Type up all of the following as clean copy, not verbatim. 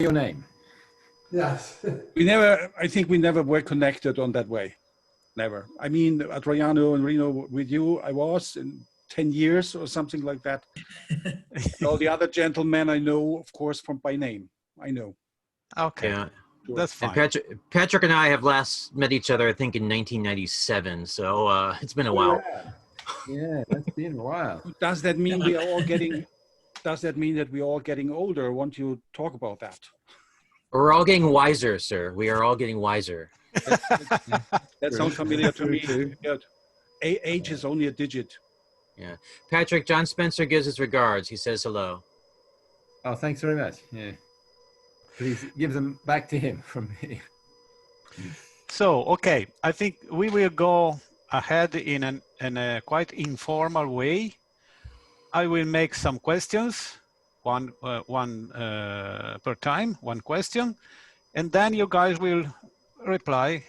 your name. Yes. I think we never were connected on that way. Never. I mean, Adriano and Rino, with you, I was in 10 years or something like that. All the other gentlemen I know, of course, from by name. I know. Okay, Yeah. Sure. that's fine. And Patrick and I have last met each other, I think, in 1997. So it's been a while. Yeah, that's been a while. Does that mean we are all getting? Does that mean that we're all getting older? Won't you talk about that? We're all getting wiser, sir. We are all getting wiser. That sounds familiar to me. True. Good. Age is only a digit. Yeah. Patrick, John Spencer gives his regards. He says hello. Oh, thanks very much. Yeah. Please give them back to him from me. So, okay, I think we will go ahead in a quite informal way. I will make some questions, one per time, one question, and then you guys will reply,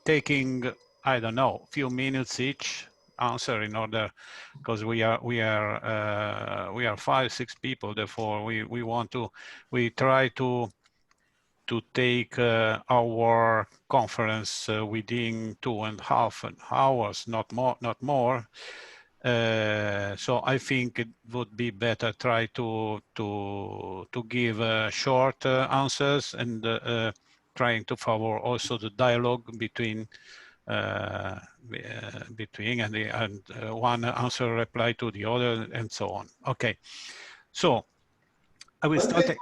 taking, I don't know, a few minutes each answer in order, because we are 5-6 people, therefore we try to take our conference within 2.5 hours, not more. So I think it would be better try to give short answers and trying to favor also the dialogue between and one answer reply to the other and so on. Okay, so I will start.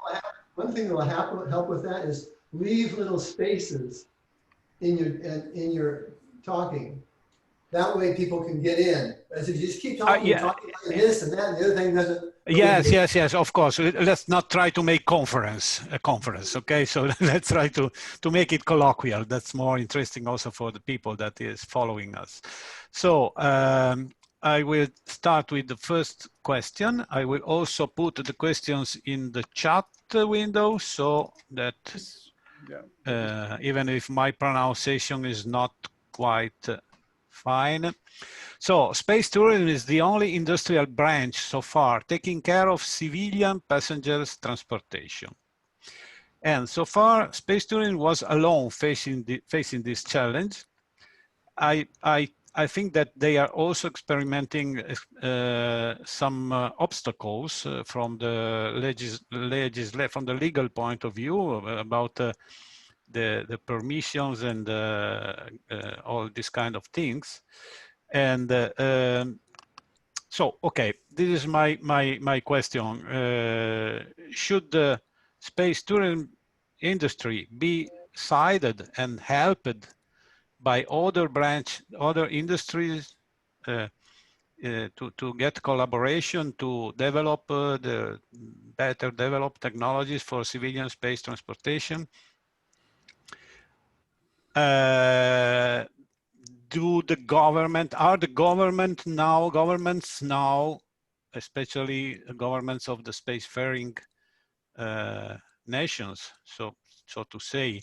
One thing that will help with that is leave little spaces in your talking. That way people can get in. As if you just keep talking, Yeah. talking about this and that, and the other thing doesn't. Yes, of course. Let's not try to make a conference, okay? So let's try to make it colloquial. That's more interesting also for the people that is following us. So I will start with the first question. I will also put the questions in the chat window so that even if my pronunciation is not quite fine. So space tourism is the only industrial branch so far taking care of civilian passengers transportation. And so far, space tourism was alone facing this challenge. I think that they are also experimenting some obstacles from the legal point of view about the permissions and all these kind of things. And so, okay, this is my question. Should the space tourism industry be sided and helped by other industries to get collaboration to develop the better developed technologies for civilian space transportation? Are the governments now, especially governments of the spacefaring nations, so to say,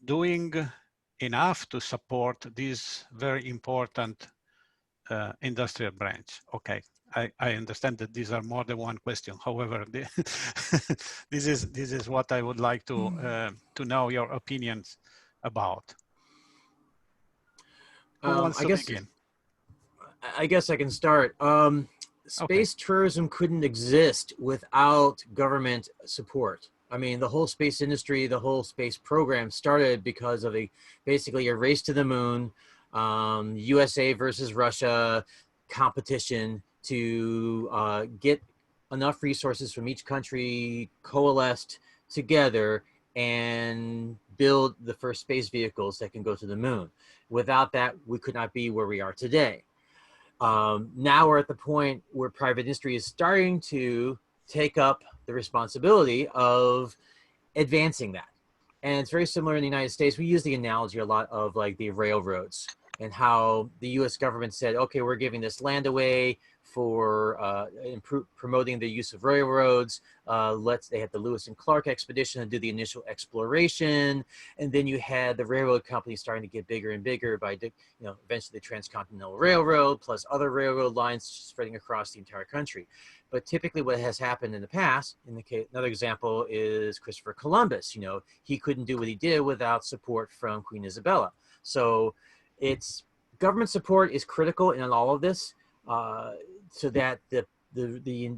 doing enough to support this very important industrial branch? Okay, I understand that these are more than one question. However, this is what I would like to know your opinions about. I guess I can start. Space tourism couldn't exist without government support. I mean, the whole space industry, the whole space program started because of basically a race to the moon, USA versus Russia competition to get enough resources from each country coalesced together and build the first space vehicles that can go to the moon. Without that, we could not be where we are today. Now we're at the point where private industry is starting to take up the responsibility of advancing that. And it's very similar in the United States. We use the analogy a lot of like the railroads and how the US government said, okay, we're giving this land away for promoting the use of railroads. They had the Lewis and Clark expedition to do the initial exploration, and then you had the railroad companies starting to get bigger and bigger by, eventually the Transcontinental Railroad plus other railroad lines spreading across the entire country. But typically, what has happened in the past, another example is Christopher Columbus. He couldn't do what he did without support from Queen Isabella. So, government support is critical in all of this. So that the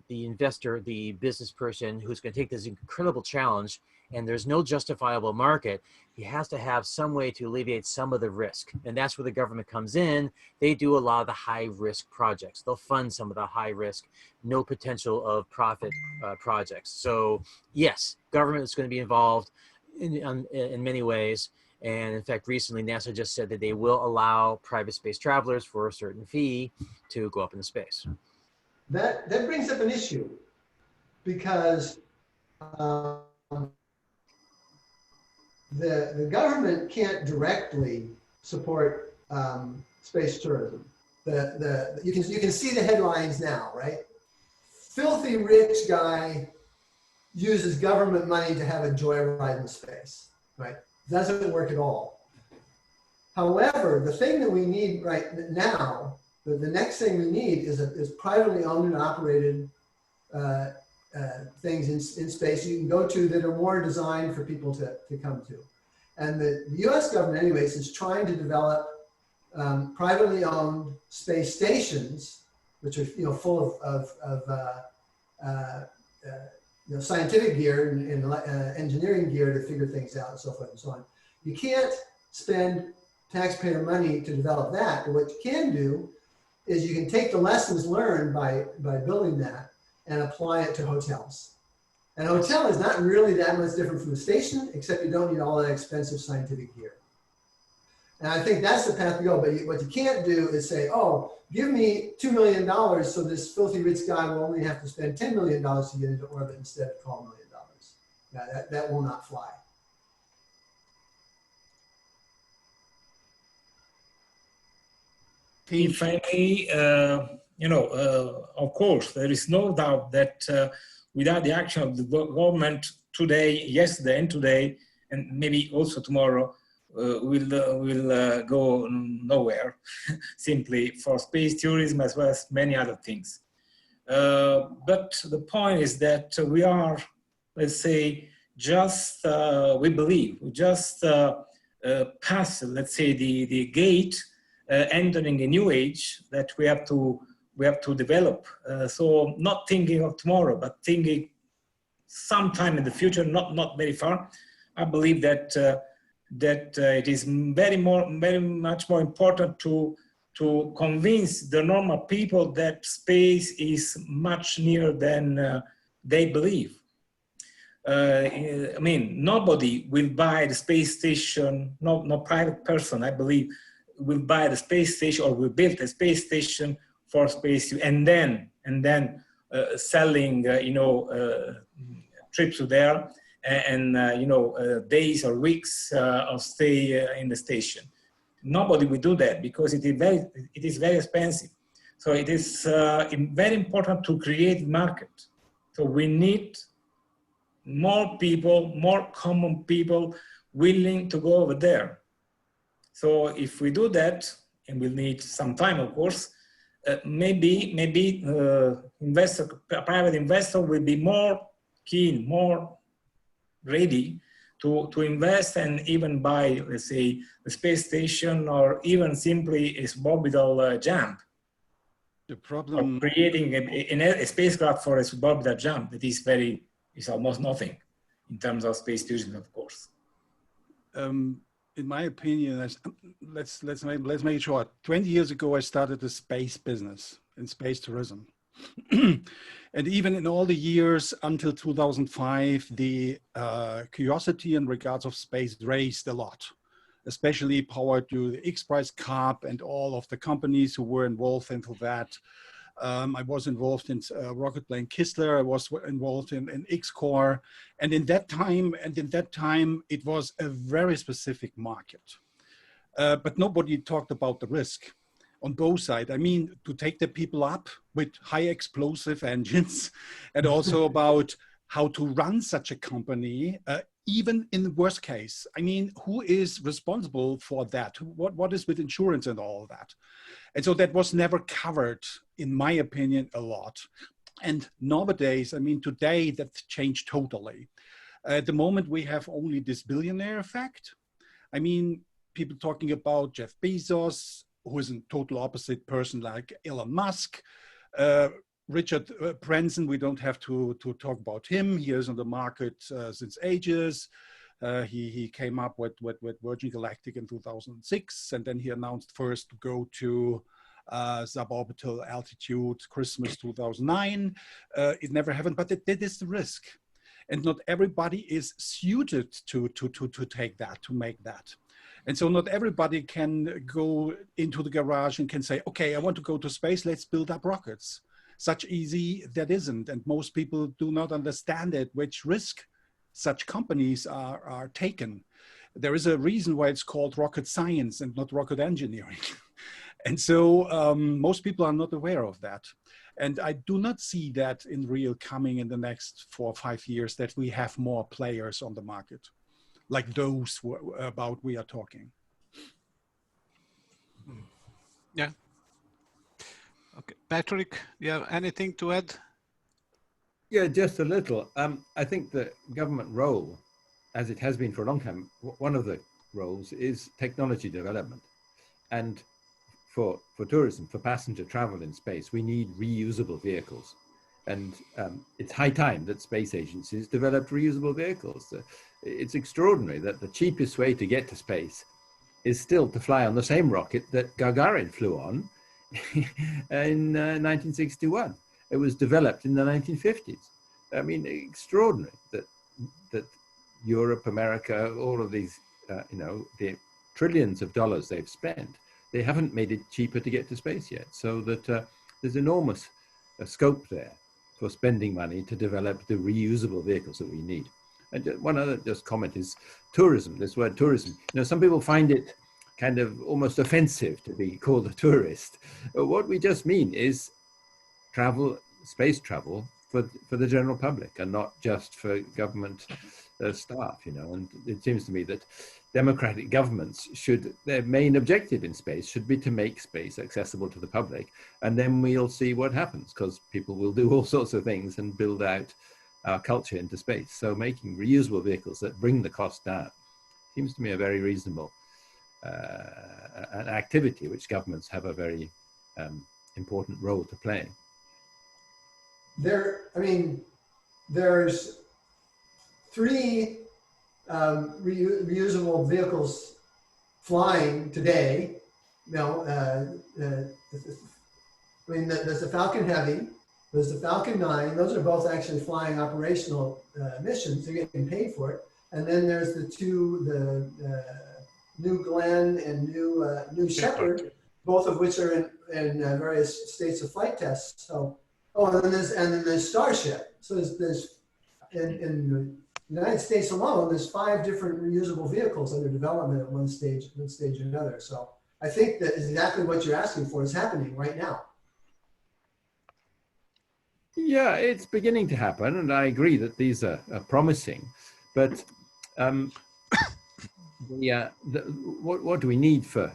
investor, the business person who's going to take this incredible challenge, and there's no justifiable market, he has to have some way to alleviate some of the risk. And that's where the government comes in. They do a lot of the high risk projects. They'll fund some of the high risk, no potential of profit projects. So yes, government is going to be involved in many ways. And in fact, recently NASA just said that they will allow private space travelers for a certain fee to go up into space. That brings up an issue, because the government can't directly support space tourism. You can see the headlines now, right? Filthy rich guy uses government money to have a joyride in space, right? Doesn't work at all. However, the thing that we need right now, the next thing we need is privately owned and operated things in space you can go to that are more designed for people to come to. And the US government anyways is trying to develop privately owned space stations, which are full of scientific gear and engineering gear to figure things out and so forth and so on. You can't spend taxpayer money to develop that, but what you can do is you can take the lessons learned by building that and apply it to hotels. And a hotel is not really that much different from a station, except you don't need all that expensive scientific gear. And I think that's the path to go. But what you can't do is say, oh, give me $2 million so this filthy rich guy will only have to spend $10 million to get into orbit instead of $12 million. That will not fly. If I may, of course, there is no doubt that without the action of the government today, yesterday and today, and maybe also tomorrow, will go nowhere, simply for space tourism as well as many other things. But the point is that we are, let's say, just, we believe, we just pass, let's say, the gate, entering a new age that we have to develop. So not thinking of tomorrow, but thinking sometime in the future, not very far. I believe that it is very much more important to convince the normal people that space is much nearer than they believe. I mean, nobody will buy the space station, no private person, I believe, will buy the space station or will build a space station for space and then selling, trips to there and days or weeks of stay in the station. Nobody will do that because it is very expensive. So it is very important to create market. So we need more people, more common people willing to go over there. So if we do that, and we'll need some time, of course, maybe private investor will be more keen, more ready to invest and even buy, let's say, a space station or even simply a suborbital jump. The problem, or creating a spacecraft for a suborbital jump that is almost nothing in terms of space tourism, of course. In my opinion, let's make it short. 20 years ago, I started the space business in space tourism. And even in all the years until 2005, the curiosity in regards of space raised a lot, especially powered to the X-Prize Cup and all of the companies who were involved into that. I was involved in rocket plane Kistler. I was involved in X-Core, and in that time, it was a very specific market. But nobody talked about the risk. on both sides. I mean, to take the people up with high explosive engines, and also about how to run such a company, even in the worst case. I mean, who is responsible for that? What is with insurance and all of that? And so that was never covered, in my opinion, a lot. And nowadays, I mean, today that's changed totally. At the moment, we have only this billionaire effect. I mean, people talking about Jeff Bezos, who is a total opposite person like Elon Musk. Richard Branson, we don't have to talk about him. He is on the market since ages. He came up with Virgin Galactic in 2006, and then he announced first to go to suborbital altitude Christmas 2009. It never happened, but that is the risk. And not everybody is suited to take that, to make that. And so not everybody can go into the garage and can say, okay, I want to go to space, let's build up rockets. Such easy that isn't. And most people do not understand it, which risk such companies are taken. There is a reason why it's called rocket science and not rocket engineering. And so most people are not aware of that. And I do not see that in real coming in the next 4 or 5 years, that we have more players on the market, like those about we are talking. Yeah. Okay, Patrick, do you have anything to add? Yeah, just a little. I think the government role, as it has been for a long time, one of the roles is technology development. And for tourism, for passenger travel in space, we need reusable vehicles. And it's high time that space agencies developed reusable vehicles. It's extraordinary that the cheapest way to get to space is still to fly on the same rocket that Gagarin flew on in 1961. It was developed in the 1950s. I mean, extraordinary that Europe, America, all of these, the trillions of dollars they've spent, they haven't made it cheaper to get to space yet. So that there's enormous scope there for spending money to develop the reusable vehicles that we need. And one other just comment is tourism, this word tourism. Some people find it kind of almost offensive to be called a tourist. But what we just mean is travel, space travel for the general public and not just for government staff, and it seems to me that democratic governments their main objective in space should be to make space accessible to the public, and then we'll see what happens, because people will do all sorts of things and build out our culture into space. So making reusable vehicles that bring the cost down seems to me a very reasonable an activity which governments have a very important role to play. There's 3 reusable vehicles flying today. There's the Falcon Heavy, there's the Falcon 9. Those are both actually flying operational missions. They're getting paid for it. And then there's the 2, the New Glenn and New Shepard, both of which are in various states of flight tests. So, and then there's Starship. So there's in the United States alone, there's 5 different reusable vehicles under development at one stage or another. So I think that is exactly what you're asking for is happening right now. Yeah, it's beginning to happen, and I agree that these are promising. But what do we need for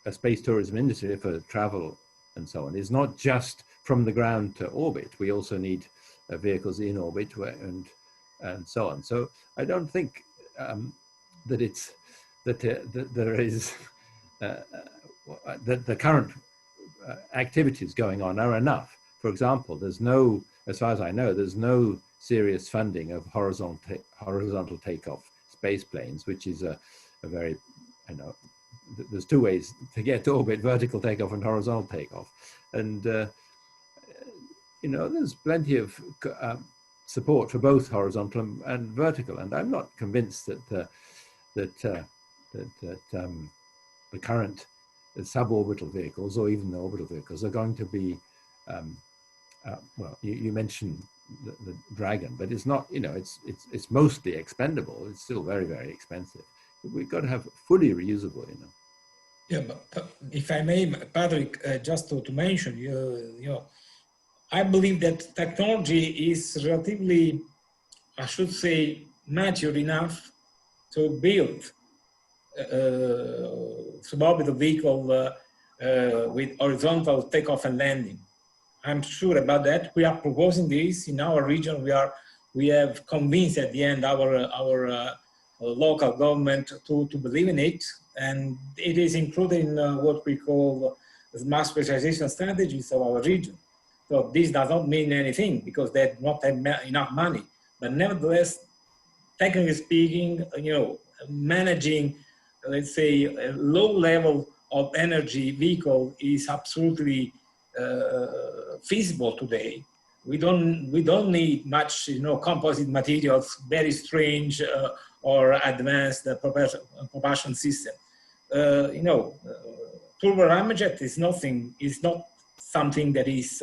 a space tourism industry, for travel and so on, is not just from the ground to orbit. We also need vehicles in orbit and so on. So I don't think that there is that the current activities going on are enough. For example, there's no, as far as I know, there's no serious funding of horizontal takeoff space planes, which is a very, there's 2 ways to get to orbit: vertical takeoff and horizontal takeoff. And there's plenty of support for both horizontal and vertical. And I'm not convinced that the current suborbital vehicles or even the orbital vehicles are going to be, well, you mentioned the Dragon, but it's not, it's mostly expendable. It's still very, very expensive. We've got to have fully reusable, Yeah, but if I may, Patrick, just to mention, I believe that technology is relatively, I should say, mature enough to build suborbital vehicle with horizontal takeoff and landing. I'm sure about that. We are proposing this in our region. We have convinced at the end our local government to believe in it, and it is included in what we call the smart specialization strategies of our region. So this does not mean anything because they do not have enough money, but nevertheless, technically speaking, managing, let's say, a low level of energy vehicle is absolutely feasible today. We don't need much, composite materials, very strange or advanced propulsion system. Turbo ramjet is not something that is,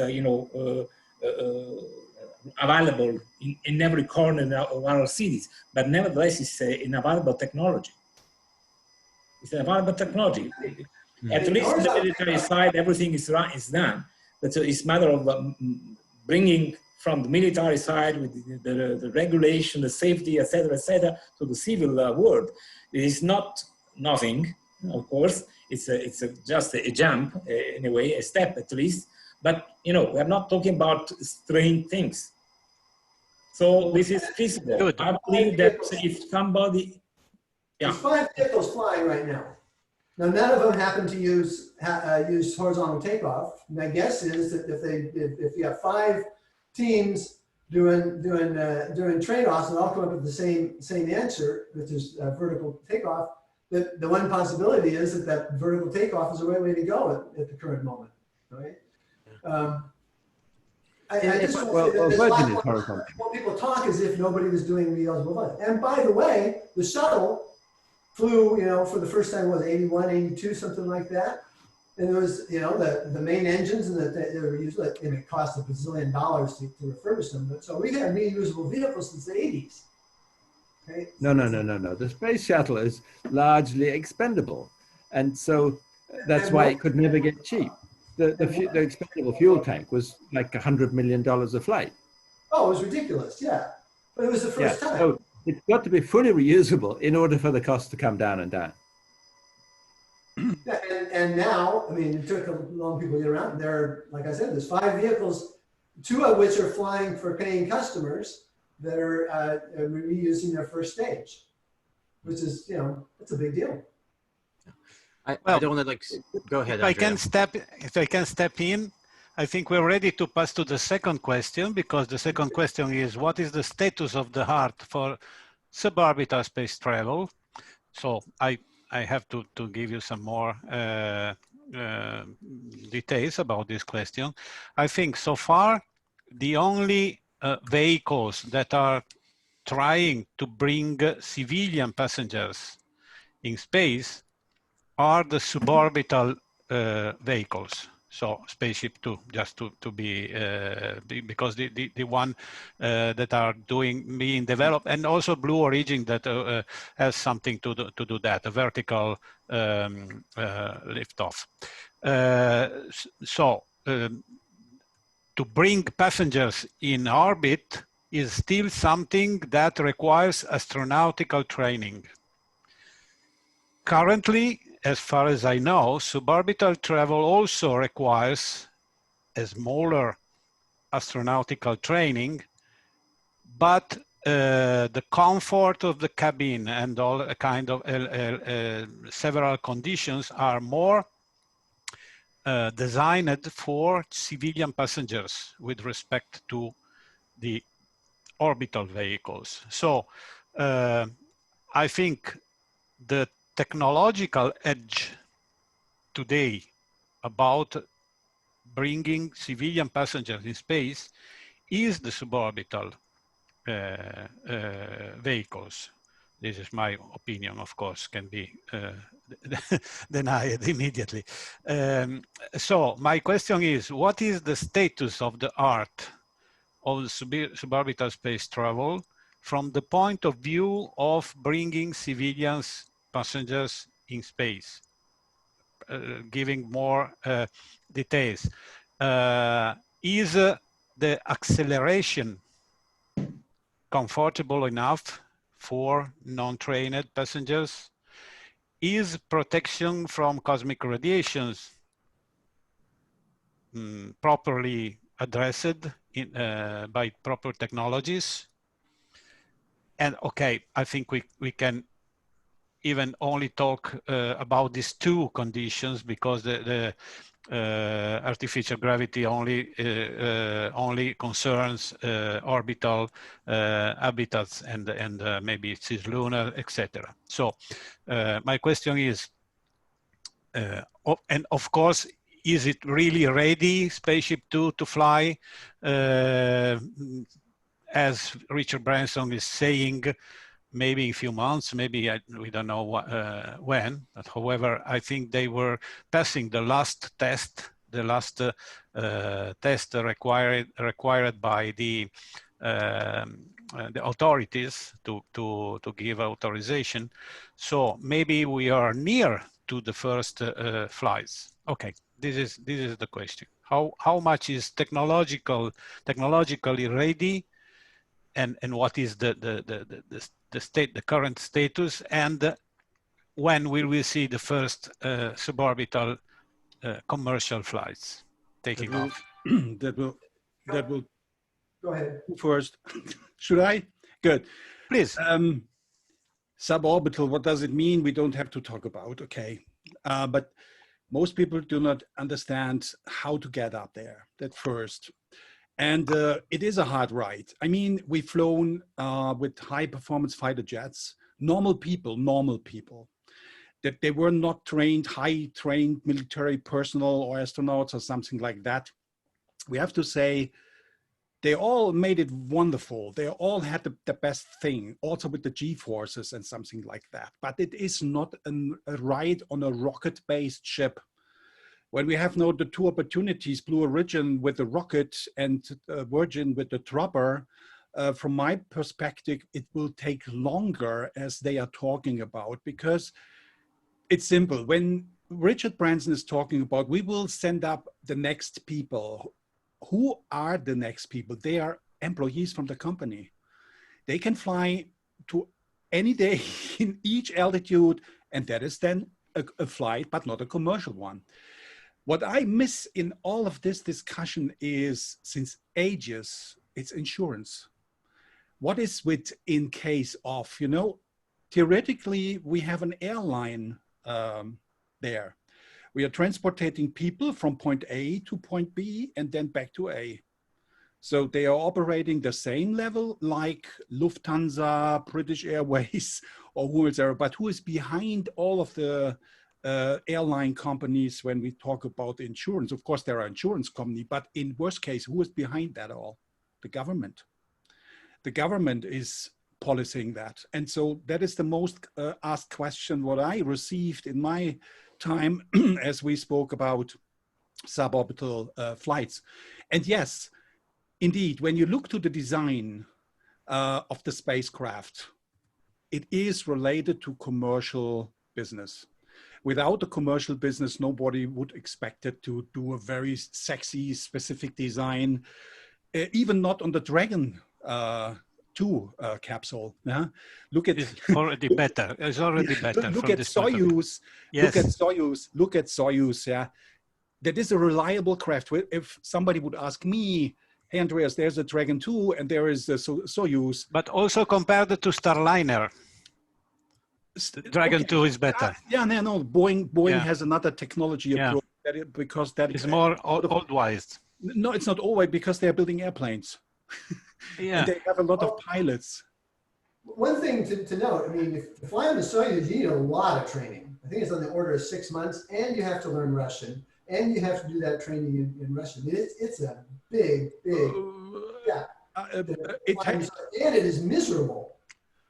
available in every corner of our cities, but nevertheless, it's an available technology. It's an available technology. At least on the military side, everything is done. But so it's a matter of bringing from the military side with the regulation, the safety, et cetera, to the civil world. It is not nothing, of course. It's just a jump, anyway, a step at least. But, we're not talking about strange things. So this is feasible. Good. I believe that if somebody... There's 5 vehicles flying right now. Now, none of them happen to use horizontal takeoff. My guess is that if you have 5 teams doing trade-offs and all come up with the same answer, which is vertical takeoff, the one possibility is that vertical takeoff is the right way to go at the current moment, right? I just want to say that when people talk as if nobody was doing reusable flights. And by the way, the shuttle flew, for the first time, was 81, 82, something like that. And there was, the main engines and they were used, and it cost $1 bazillion to refurbish them. But so we've had reusable vehicles since the 80s. Okay? No. The space shuttle is largely expendable. And so that's why it could never get cheap. The expendable fuel tank was like $100 million a flight. Oh, it was ridiculous, yeah. But it was the first time. So it's got to be fully reusable in order for the cost to come down and down. Yeah, and now, it took a long people to get around. There are, like I said, there's 5 vehicles, 2 of which are flying for paying customers that are reusing their first stage, which is, it's a big deal. I don't want to go ahead. If I can step in, I think we're ready to pass to the second question, because the second question is, what is the status of the art for suborbital space travel? So I have to give you some more details about this question. I think so far, the only vehicles that are trying to bring civilian passengers in space are the suborbital vehicles. So Spaceship 2, just to be, because the one that are being developed, and also Blue Origin that has something to do that, a vertical liftoff. To bring passengers in orbit is still something that requires astronautical training. Currently, as far as I know, suborbital travel also requires a smaller astronautical training, but the comfort of the cabin and all kind of several conditions are more designed for civilian passengers with respect to the orbital vehicles. So I think the technological edge today about bringing civilian passengers in space is the suborbital vehicles. This is my opinion, of course, can be denied immediately. So my question is, what is the status of the art of the suborbital space travel from the point of view of bringing civilians passengers in space? giving more details. Is the acceleration comfortable enough for non-trained passengers? Is protection from cosmic radiations properly addressed by proper technologies? And okay, I think we can even only talk about these two conditions, because the artificial gravity only concerns orbital habitats and maybe cislunar, etc. So my question is, and of course, is it really ready, Spaceship Two, to fly? As Richard Branson is saying, maybe in a few months, maybe we don't know when. But however, I think they were passing the last test, test required by the authorities to give authorization. So maybe we are near to the first flights. Okay, this is the question. How much is technologically ready, and what is the current status, and when will we see the first suborbital commercial flights taking off? That will Go ahead. first. Should I? Good. Please. Suborbital, what does it mean? We don't have to talk about, okay. But most people do not understand how to get up there, that first. And it is a hard ride. I mean, we've flown with high performance fighter jets, normal people, that they were not trained, high trained military personnel or astronauts or something like that. We have to say, they all made it wonderful. They all had the best thing, also with the G-forces and something like that. But it is not a ride on a rocket-based ship. When we have now the two opportunities, Blue Origin with the rocket and Virgin with the dropper, from my perspective, it will take longer, as they are talking about, because it's simple. When Richard Branson is talking about, we will send up the next people. Who are the next people? They are employees from the company. They can fly to any day in each altitude, and that is then a flight, but not a commercial one. What I miss in all of this discussion is, since ages, it's insurance. What is with in case of, you know, theoretically, we have an airline there. We are transporting people from point A to point B and then back to A. So they are operating the same level like Lufthansa, British Airways, or whoever, but who is behind all of the airline companies when we talk about insurance? Of course, there are insurance companies, but in worst case, who is behind that all? The government. The government is policing that. And so that is the most asked question what I received in my time as we spoke about suborbital flights. And yes, indeed, when you look to the design of the spacecraft, it is related to commercial business. Without a commercial business, nobody would expect it to do a very sexy, specific design, even not on the Dragon 2 capsule. Yeah? Look at it's already better. It's already better. Look at Soyuz. Yes. Look at Soyuz. Yeah, that is a reliable craft. If somebody would ask me, hey Andreas, there's a Dragon 2 and there is a Soyuz. But also compared to Starliner, Dragon 2 is better. Yeah, no. Boeing has another technology approach because that is more old-wise. No, it's not always, because they're building airplanes. Yeah, and they have a lot of pilots. One thing to note, I mean, if to fly on the Soyuz, you need a lot of training. I think it's on the order of 6 months, and you have to learn Russian, and you have to do that training in Russian. It's a big, and it is miserable.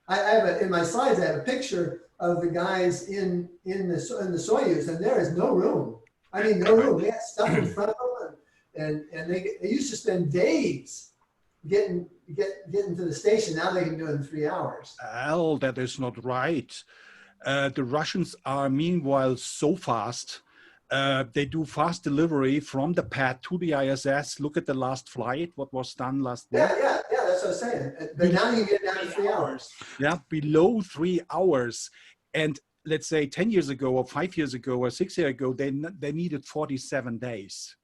I have in my slides, I have a picture of the guys in the Soyuz, and there is no room. I mean, no room. They had stuff in front of them, and they used to spend days getting to the station. Now they can do it in 3 hours. Well, that is not right. The Russians are meanwhile so fast They do fast delivery from the pad to the ISS. Look at the last flight, what was done last week. Yeah, that's what I'm saying. But now you get down to 3 hours. Yeah, below 3 hours. And let's say 10 years ago or 5 years ago or 6 years ago, they needed 47 days.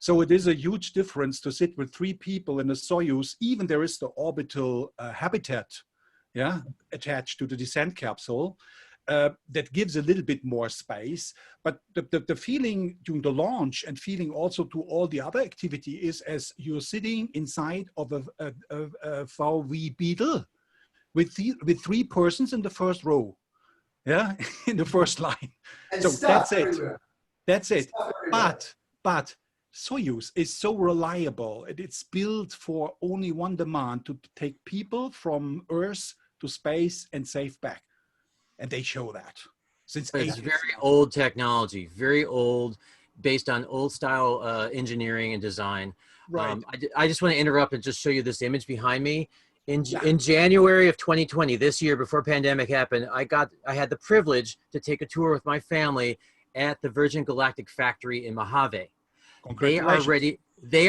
So it is a huge difference to sit with 3 people in a Soyuz. Even there is the orbital habitat, yeah, attached to the descent capsule. That gives a little bit more space, but the feeling during the launch and feeling also to all the other activity is as you're sitting inside of a VW Beetle with 3 persons in the first row, yeah, in the first line. And so that's it. Everywhere. That's it. Stuff everywhere. But Soyuz is so reliable, and it's built for only one demand: to take people from Earth to space and safe back. And they show that since it's very old technology, very old, based on old style engineering and design. Right. I just want to interrupt and just show you this image behind me. In January of 2020, this year, before pandemic happened, I had the privilege to take a tour with my family at the Virgin Galactic factory in Mojave. They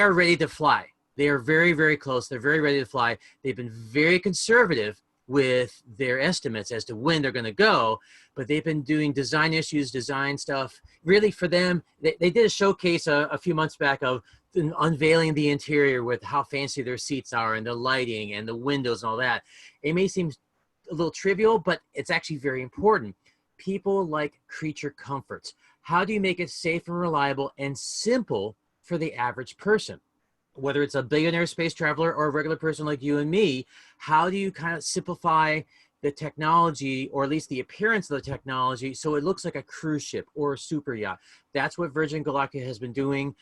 are ready to fly. They are very, very close. They're very ready to fly. They've been very conservative with their estimates as to when they're going to go, but they've been doing design issues, design stuff. Really, for them, they did a showcase a few months back of unveiling the interior with how fancy their seats are and the lighting and the windows and all that. It may seem a little trivial, but it's actually very important. People like creature comforts. How do you make it safe and reliable and simple for the average person? Whether it's a billionaire space traveler or a regular person like you and me, how do you kind of simplify the technology, or at least the appearance of the technology, so it looks like a cruise ship or a super yacht? That's what Virgin Galactic has been doing.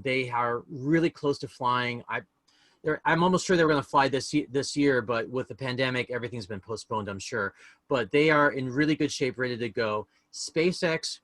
They are really close to flying. I'm almost sure they're going to fly this year, but with the pandemic, everything's been postponed, I'm sure. But they are in really good shape, ready to go. SpaceX,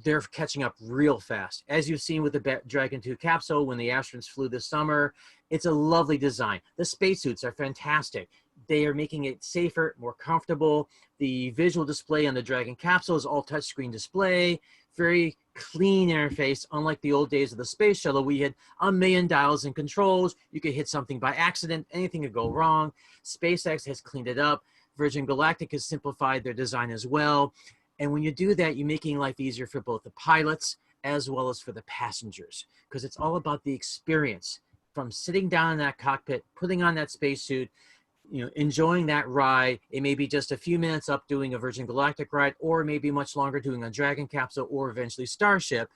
they're catching up real fast. As you've seen with the Dragon 2 capsule, when the astronauts flew this summer, it's a lovely design. The spacesuits are fantastic. They are making it safer, more comfortable. The visual display on the Dragon capsule is all touchscreen display, very clean interface, unlike the old days of the space shuttle. We had a million dials and controls. You could hit something by accident, anything could go wrong. SpaceX has cleaned it up. Virgin Galactic has simplified their design as well. And when you do that, you're making life easier for both the pilots as well as for the passengers, because it's all about the experience from sitting down in that cockpit, putting on that spacesuit, enjoying that ride. It may be just a few minutes up doing a Virgin Galactic ride, or maybe much longer doing a Dragon capsule or eventually Starship.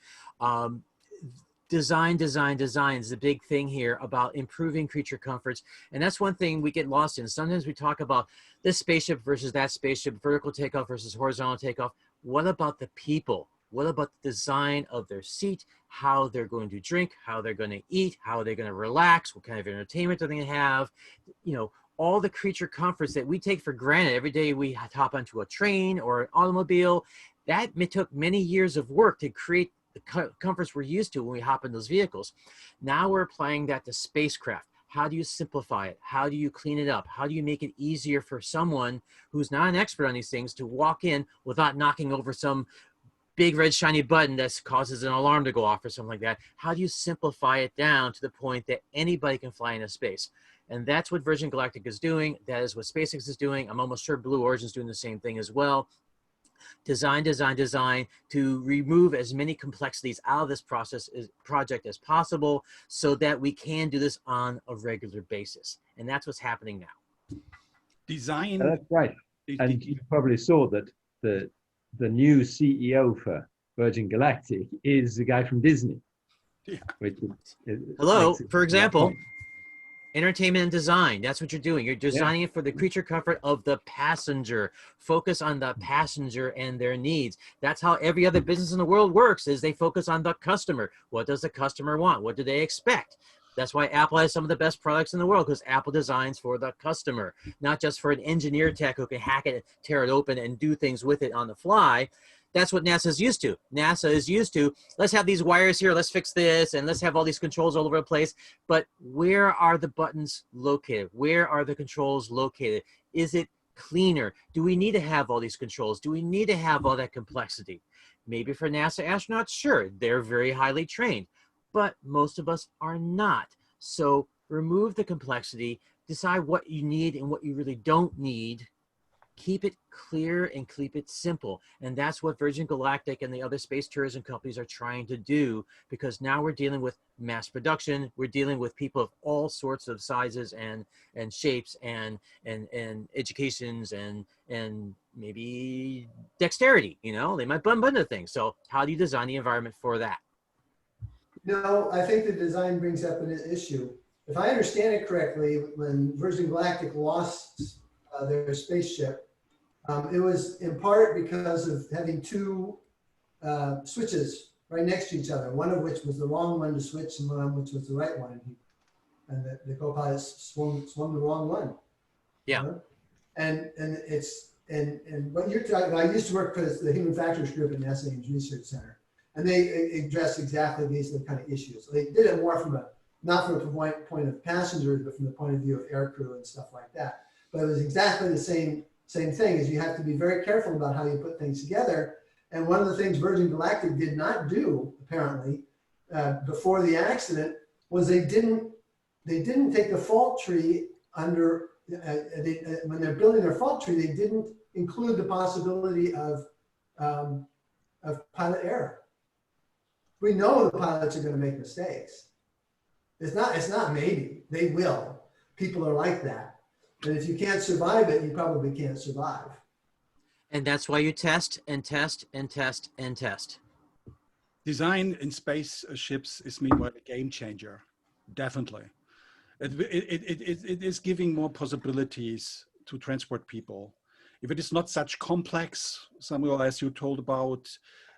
Design is the big thing here about improving creature comforts. And that's one thing we get lost in. Sometimes we talk about this spaceship versus that spaceship, vertical takeoff versus horizontal takeoff. What about the people? What about the design of their seat, how they're going to drink, how they're going to eat, how they're going to relax, what kind of entertainment are they going to have? All the creature comforts that we take for granted every day we hop onto a train or an automobile. That took many years of work to create the comforts we're used to when we hop in those vehicles. Now we're applying that to spacecraft. How do you simplify it? How do you clean it up? How do you make it easier for someone who's not an expert on these things to walk in without knocking over some big red shiny button that causes an alarm to go off or something like that? How do you simplify it down to the point that anybody can fly into space? And that's what Virgin Galactic is doing. That is what SpaceX is doing. I'm almost sure Blue Origin is doing the same thing as well. Design to remove as many complexities out of this project as possible, so that we can do this on a regular basis. And that's what's happening now. Design. That's right. And you probably saw that the new CEO for Virgin Galactic is the guy from Disney. Yeah. Hello, for example. Entertainment and design, that's what you're doing. You're designing it for the creature comfort of the passenger. Focus on the passenger and their needs. That's how every other business in the world works, is they focus on the customer. What does the customer want? What do they expect? That's why Apple has some of the best products in the world, because Apple designs for the customer, not just for an engineer tech who can hack it, tear it open, and do things with it on the fly. That's what NASA is used to. NASA is used to, let's have these wires here, let's fix this, and let's have all these controls all over the place. But where are the buttons located? Where are the controls located? Is it cleaner? Do we need to have all these controls? Do we need to have all that complexity? Maybe for NASA astronauts, sure, they're very highly trained, but most of us are not. So remove the complexity, decide what you need and what you really don't need. Keep it clear and keep it simple. And that's what Virgin Galactic and the other space tourism companies are trying to do, because now we're dealing with mass production. We're dealing with people of all sorts of sizes and shapes and educations and maybe dexterity, you know, they might bump into things. So how do you design the environment for that? No, I think the design brings up an issue. If I understand it correctly, when Virgin Galactic lost their spaceship, it was in part because of having two switches right next to each other, one of which was the wrong one to switch and one of which was the right one. And the co-pilot swung the wrong one. Yeah. You know? And what you're talking about, I used to work for the Human Factors Group at NASA Ames Research Center, and they addressed exactly these kind of issues. They did it more from not from the point of passengers, but from the point of view of aircrew and stuff like that. But it was exactly the same thing, is you have to be very careful about how you put things together. And one of the things Virgin Galactic did not do, apparently, before the accident, was they didn't take the fault tree under, when they're building their fault tree, they didn't include the possibility of pilot error. We know the pilots are going to make mistakes. It's not maybe, they will. People are like that. And if you can't survive it, you probably can't survive. And that's why you test and test and test and test. Design in spaceships is meanwhile a game changer, definitely. It is giving more possibilities to transport people. If it is not such complex, Samuel, as you told about,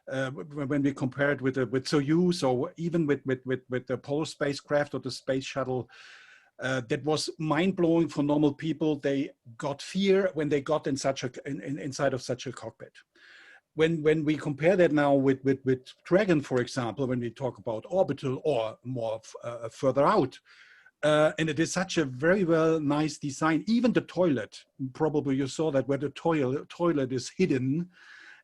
when we compare it with Soyuz or even with the Apollo spacecraft or the space shuttle, that was mind-blowing for normal people. They got fear when they got inside of such a cockpit. When we compare that now with Dragon, for example, when we talk about orbital or more further out, and it is such a very nice design. Even the toilet, probably you saw that, where the toilet is hidden,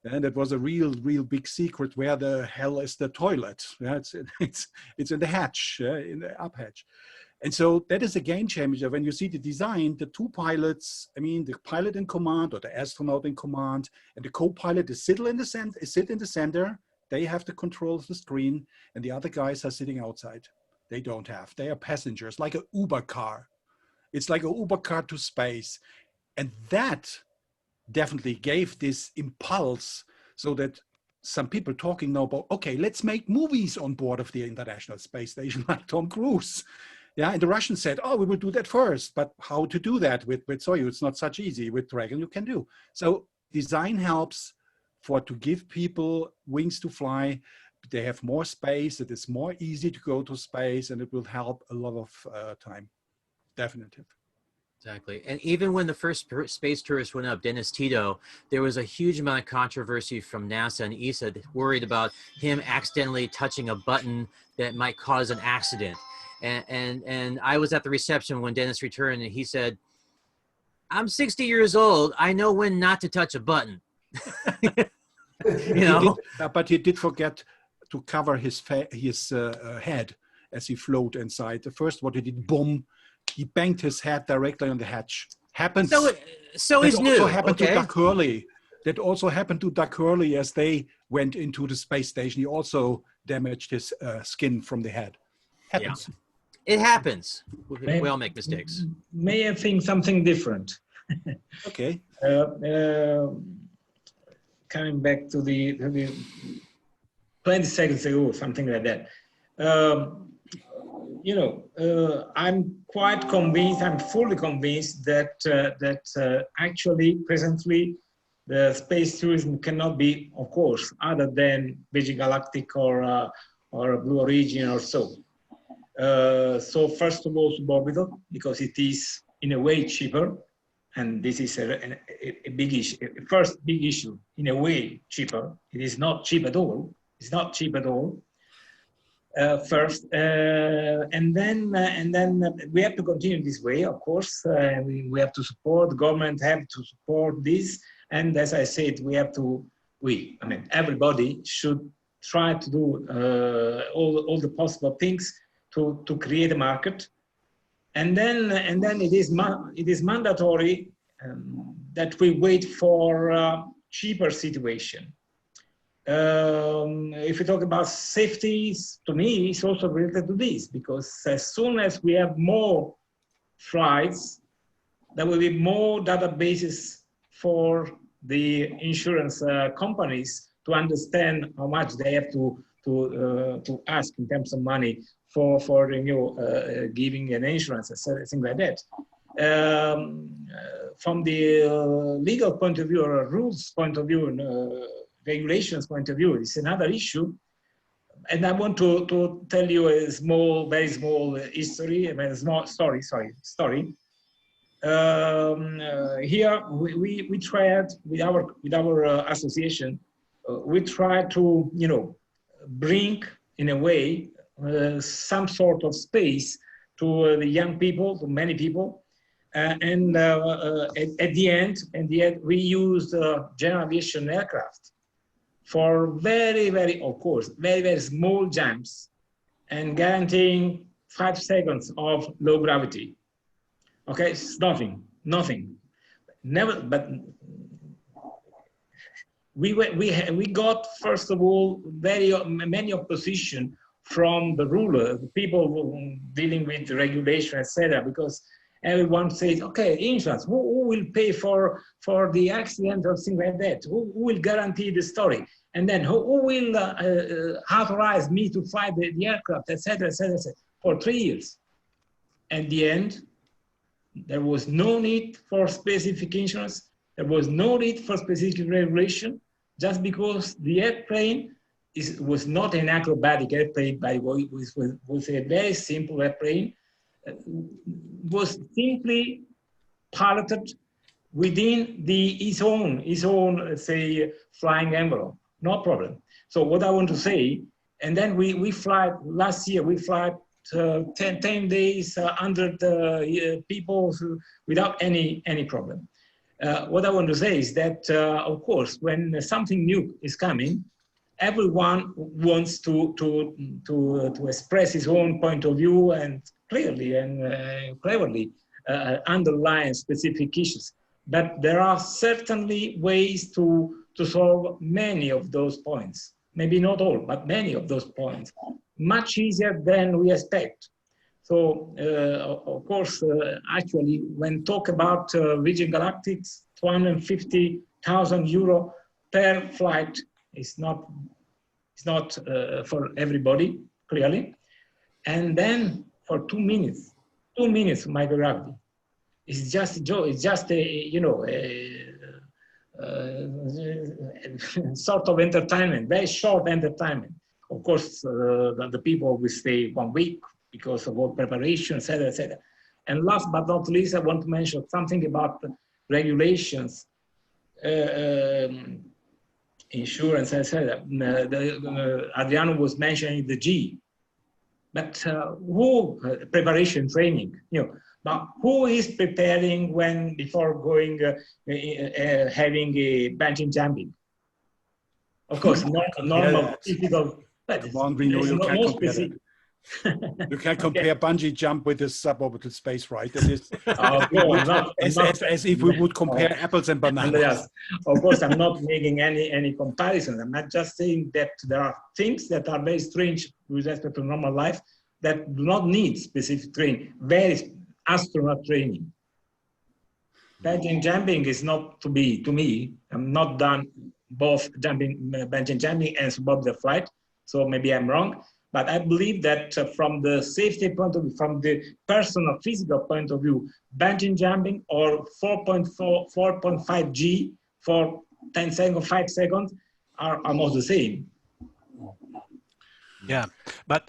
and it was a real big secret. Where the hell is the toilet? Yeah, it's in the hatch, in the up hatch. And so that is a game changer. When you see the design, the two pilots, I mean, the pilot in command or the astronaut in command, and the co-pilot is sit in the center. They have the control of the screen, and the other guys are sitting outside. They don't have. They are passengers, like an Uber car. It's like an Uber car to space. And that definitely gave this impulse, so that some people talking now about, okay, let's make movies on board of the International Space Station, like Tom Cruise. Yeah, and the Russians said, oh, we will do that first. But how to do that with Soyuz? It's not such easy. With Dragon, you can do. So design helps to give people wings to fly. They have more space. It is more easy to go to space, and it will help a lot of time. Definitely. Exactly. And even when the first space tourist went up, Dennis Tito, there was a huge amount of controversy from NASA and ESA worried about him accidentally touching a button that might cause an accident. And I was at the reception when Dennis returned, and he said, I'm 60 years old. I know when not to touch a button. You know? But he did forget to cover his head as he floated inside. The first what he did, boom, he banged his head directly on the hatch. Happens. So he's new. Also happened to Doug Hurley. That also happened to Doug Hurley as they went into the space station. He also damaged his skin from the head. Happens. Yeah. It happens. We all make mistakes. May I think something different? Okay. Coming back to the 20 seconds ago, something like that. I'm quite convinced, I'm fully convinced that actually presently the space tourism cannot be, of course, other than Virgin Galactic or Blue Origin or so. So first of all, suborbital, because it is in a way cheaper, and this is a big issue. First big issue, in a way cheaper. It is not cheap at all. It's not cheap at all. first, and then we have to continue this way. Of course, we have to support. The government have to support this, and as I said, we have to. I mean, everybody should try to do all the possible things to create a market, and then it is mandatory that we wait for a cheaper situation. If we talk about safety, to me, it's also related to this, because as soon as we have more flights, there will be more databases for the insurance companies to understand how much they have to ask in terms of money for giving an insurance, things like that. From the legal point of view or rules point of view, regulations point of view, it's another issue. And I want to tell you a very small history, story. Here we tried with our association, we try to bring in a way some sort of space to the young people, to many people, and at the end we used general aviation aircraft for very small jumps and guaranteeing 5 seconds of low gravity. Okay, it's nothing. Never, but we got, first of all, many opposition from the ruler, the people dealing with regulation, etc. Because everyone says, okay, insurance, who will pay for the accident or things like that? Who will guarantee the story? And then who will authorize me to fly the aircraft, etc., for 3 years? At the end, there was no need for specific insurance. There was no need for specific regulation, just because the airplane was not an acrobatic airplane, but it was a very simple airplane. Was simply piloted within his own, let's say, flying envelope. No problem. So what I want to say, and then we fly, last year we fly 10 days, 100 people without any problem. What I want to say is that, of course, when something new is coming, everyone wants to express his own point of view and clearly and cleverly underline specific issues. But there are certainly ways to solve many of those points. Maybe not all, but many of those points. Much easier than we expect. So, of course, actually, when talk about Virgin Galactic's 250,000 euro per flight, it's not for everybody, clearly. And then for 2 minutes microgravity. It's just a joke. It's just sort of entertainment, very short entertainment. Of course, the people will stay 1 week because of all preparation, etc., etc. And last but not least, I want to mention something about regulations, insurance, etc. Adriano was mentioning the G, but who preparation training? But who is preparing before going having a bungee jumping? Of course, normal physical. But come on, Rino, you can't compare that. You can't compare Okay. bungee jump with the suborbital space, right? It is, No, as if we would compare apples and bananas. Yes, of course, I'm not making any comparison. I'm not just saying that there are things that are very strange with respect to normal life that do not need specific training, very astronaut training. Bungee jumping is not to me. I'm not done both bungee jumping and suborbital flight, so maybe I'm wrong. But I believe that from the safety point of view, from the personal physical point of view, bungee jumping or 4.5 G for 10 seconds, 5 seconds are almost the same. Yeah, but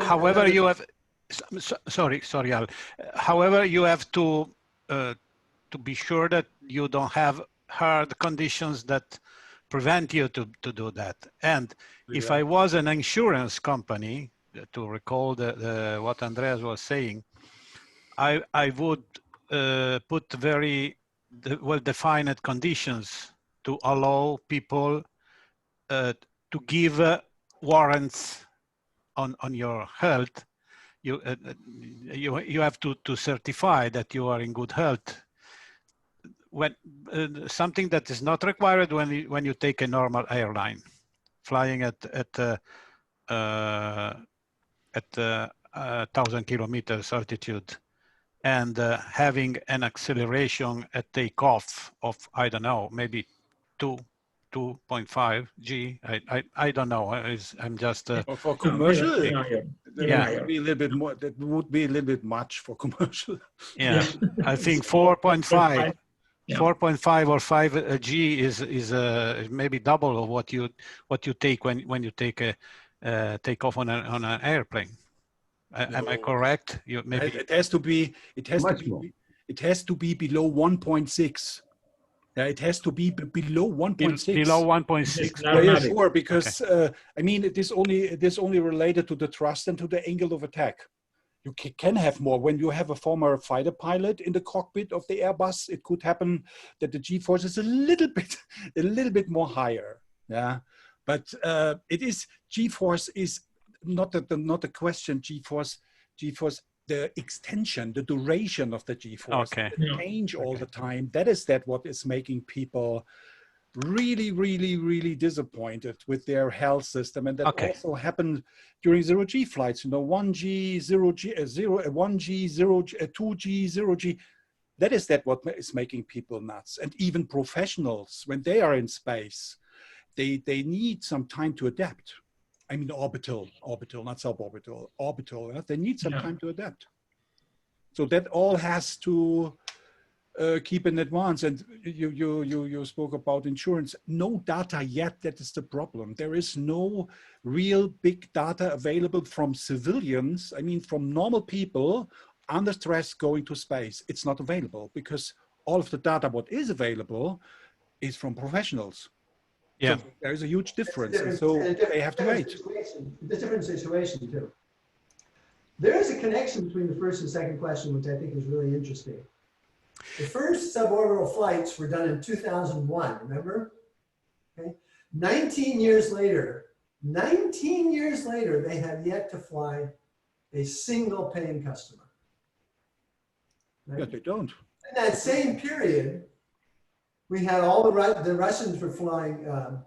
however you have, sorry, Al. However, you have to be sure that you don't have hard conditions that prevent you to do that. And if I was an insurance company to recall what Andreas was saying, I would put very well-defined conditions to allow people to give warrants on your health. You have to certify that you are in good health. When something that is not required when you take a normal airline, flying at 1,000 kilometers altitude, and having an acceleration at takeoff of, I don't know, maybe 2.5 G. I don't know. I'm just for commercial, yeah, would be a little bit more. That would be a little bit much for commercial. Yeah, I think 4.5. 4.5 or 5 G is maybe double of what you take when you take off on an airplane. Am I correct? Maybe it has to be below 1.6. Yeah, it has to be below 1.6. Below 1.6. Yeah, sure. Because I mean, it is only related to the thrust and to the angle of attack. You can have more. When you have a former fighter pilot in the cockpit of the Airbus, it could happen that the G-force is a little bit more higher. Yeah, but it is G-force is not the question. G-force, the extension, the duration of the G-force, change all the time. That is what is making people really disappointed with their health system, and that also happened during 0G flights. 1G, 0G, 1G, 0G, 2G, 0G. That is what is making people nuts. And even professionals, when they are in space, they need some time to adapt. I mean, orbital, not suborbital, orbital. They need some time to adapt. So that all has to keep in advance. And you spoke about insurance. No data yet. That is the problem. There is no real big data available from civilians. I mean, from normal people under stress going to space. It's not available because all of the data what is available is from professionals. Yeah, so there is a huge difference. And so they have to wait. It's a different situation too. There is a connection between the first and second question, which I think is really interesting. The first suborbital flights were done in 2001, remember? Okay. 19 years later, they have yet to fly a single paying customer. Right? Yeah, they don't. In that same period, we had all the Russians were flying. I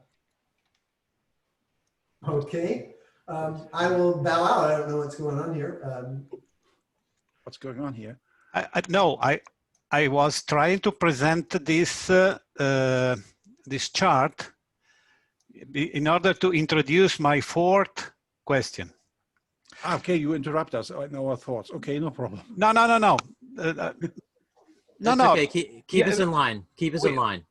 will bow out. I don't know what's going on here. What's going on here? I was trying to present this this chart in order to introduce my fourth question. Okay, you interrupt us in our thoughts. Okay, no problem. No. Okay. Keep us in line. Keep us in line.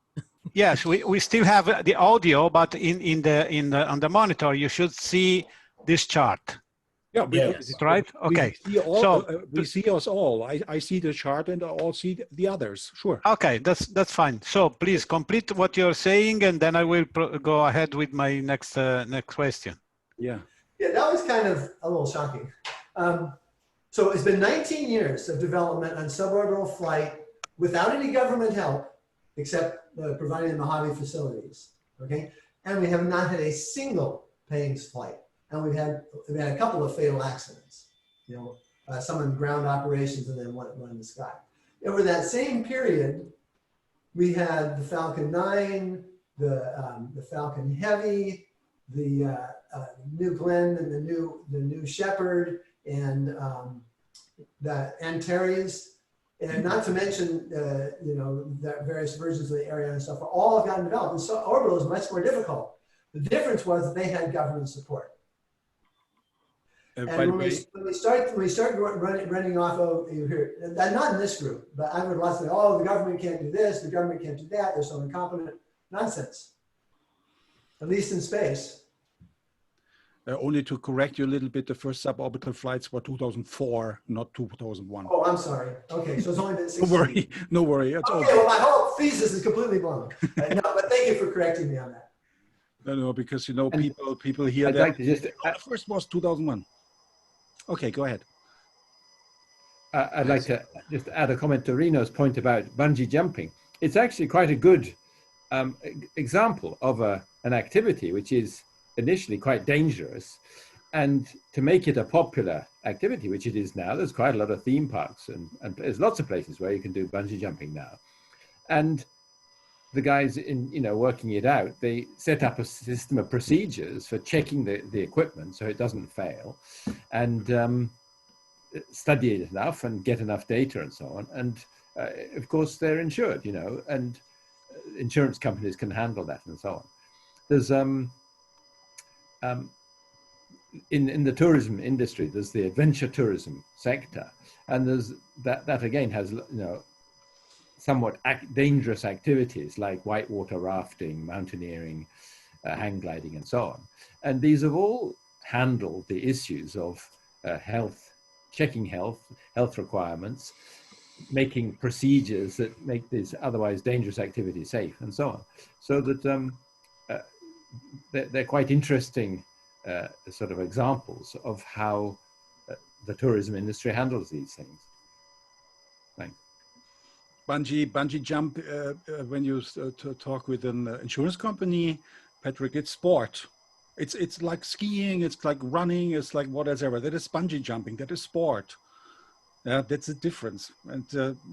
Yes, we still have the audio, but on the monitor you should see this chart. Yeah, is it right? Okay. We see us all. I see the chart and I all see the others. Sure. Okay, that's fine. So please complete what you're saying, and then I will go ahead with my next question. Yeah, that was kind of a little shocking. So it's been 19 years of development on suborbital flight without any government help, except providing the Mojave facilities. Okay, and we have not had a single paying flight. And we've had a couple of fatal accidents, some in ground operations and then one in the sky. Over that same period, we had the Falcon 9, the Falcon Heavy, the New Glenn and the new Shepherd, and the Antares, and not to mention the various versions of the Ariane and stuff. All have gotten developed. And so orbital is much more difficult. The difference was that they had government support. And when we start running off of, you hear, not in this group, but I would love to say, oh, the government can't do this, the government can't do that, they're so incompetent. Nonsense. At least in space. Only to correct you a little bit, the first suborbital flights were 2004, not 2001. Oh, I'm sorry. Okay, so it's only been 6 years. No worry. It's okay, well, my whole thesis is completely blown. No, but thank you for correcting me on that. No, because people hear I'd that. like to just the first was 2001. Okay, go ahead. I'd like to just add a comment to Rino's point about bungee jumping. It's actually quite a good example of an activity which is initially quite dangerous. And to make it a popular activity, which it is now, there's quite a lot of theme parks and there's lots of places where you can do bungee jumping now. And the guys working it out, they set up a system of procedures for checking the equipment so it doesn't fail, and study it enough and get enough data and so on. And of course they're insured, and insurance companies can handle that and so on. There's in the tourism industry, there's the adventure tourism sector, and there's that again has somewhat dangerous activities like whitewater rafting, mountaineering, hang gliding, and so on. And these have all handled the issues of health, checking health requirements, making procedures that make these otherwise dangerous activities safe, and so on. So that they're quite interesting sort of examples of how the tourism industry handles these things. Thanks. Bungee jump, when you talk with an insurance company, Patrick, it's sport. It's like skiing, it's like running, it's like whatever. That is bungee jumping, that is sport. That's the difference. And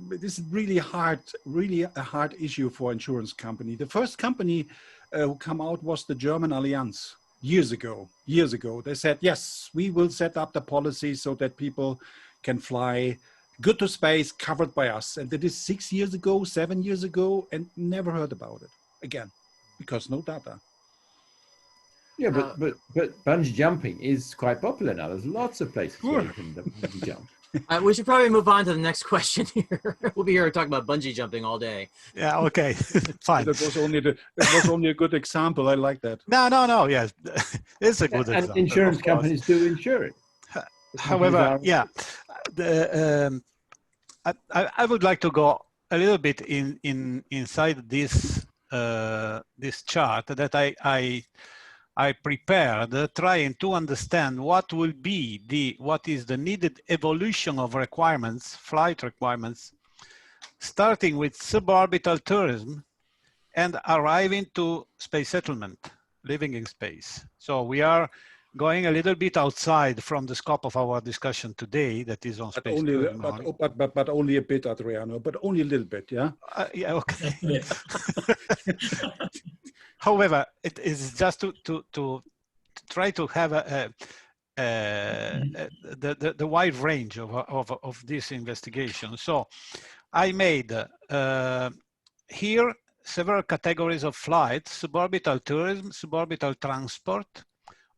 this is really a hard issue for insurance company. The first company who came out was the German Allianz years ago. They said, yes, we will set up the policy so that people can fly good to space covered by us. And that is 6 years ago, 7 years ago, and never heard about it again because no data. Yeah, but bungee jumping is quite popular now. There's lots of places where you can bungee jump. We should probably move on to the next question here. We'll be here talking about bungee jumping all day. Yeah, okay, fine. That was only a good example. I like that. No, yes, it's a good example. And insurance companies do insure it. However, yeah, I would like to go a little bit inside this this chart that I prepared, trying to understand what will be what is the needed evolution of requirements, flight requirements, starting with suborbital tourism and arriving to space settlement, living in space. So we are going a little bit outside from the scope of our discussion today, that is on space tourism. But only a bit, Adriano, but only a little bit, yeah? Yeah, okay. However, it is just to try to have the wide range of this investigation. So I made here several categories of flights: suborbital tourism, suborbital transport,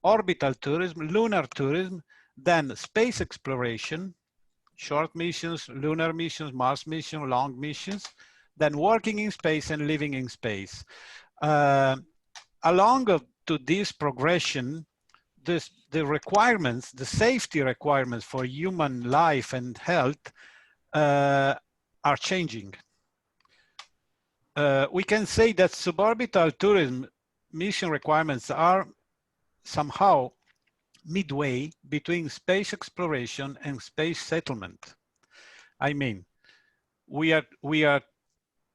orbital tourism, lunar tourism, then space exploration, short missions, lunar missions, Mars missions, long missions, then working in space and living in space. Along to this progression, the requirements, the safety requirements for human life and health are changing. We can say that suborbital tourism mission requirements are somehow midway between space exploration and space settlement. I mean, we are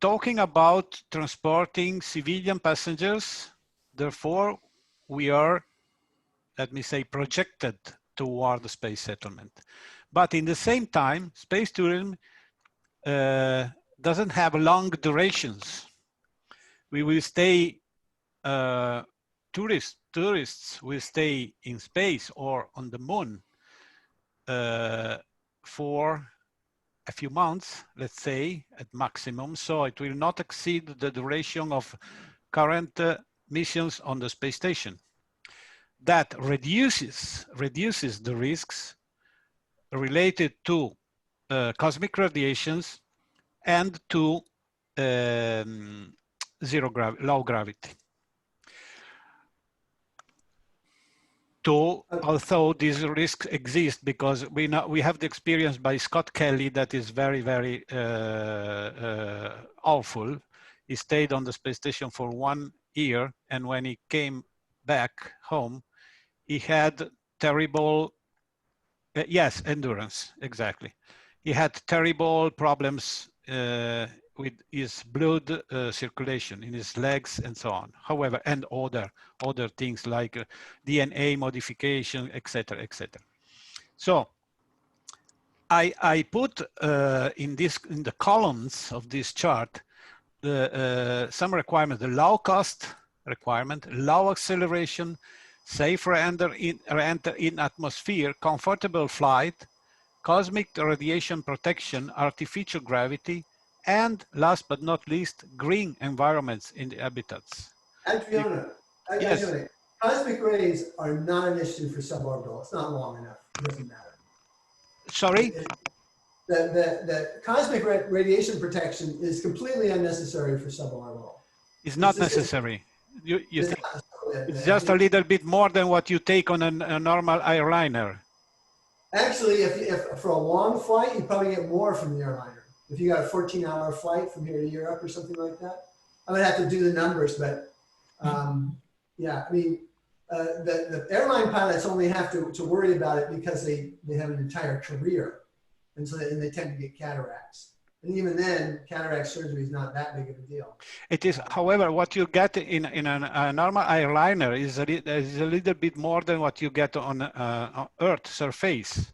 talking about transporting civilian passengers. Therefore, we are, let me say, projected toward the space settlement. But in the same time, space tourism doesn't have long durations. We will stay, tourists will stay in space or on the moon for a few months, let's say, at maximum. So it will not exceed the duration of current missions on the space station. That reduces the risks related to cosmic radiations and to low gravity. Although these risks exist, because we have the experience by Scott Kelly that is very, very awful. He stayed on the space station for 1 year, and when he came back home, he had terrible Yes, endurance, exactly. He had terrible problems with his blood circulation in his legs and so on. However, and other things like DNA modification, etc., etc. So I put in the columns of this chart some requirements: the low cost requirement, low acceleration, safe re-enter in atmosphere, comfortable flight, cosmic radiation protection, artificial gravity, and last but not least, green environments in the habitats. Adriano, Yes. cosmic rays are not an issue for suborbital. It's not long enough. It doesn't matter. Sorry? The cosmic radiation protection is completely unnecessary for suborbital. It's not necessary. You think it's It's just a little bit more than what you take on a normal airliner. Actually, if for a long flight, you probably get more from the airliner. If you got a 14-hour flight from here to Europe or something like that, I would have to do the numbers, but yeah, I mean, the airline pilots only have to worry about it because they have an entire career, and so they tend to get cataracts. And even then, cataract surgery is not that big of a deal. It is, however, what you get in a normal airliner is a little bit more than what you get on Earth surface.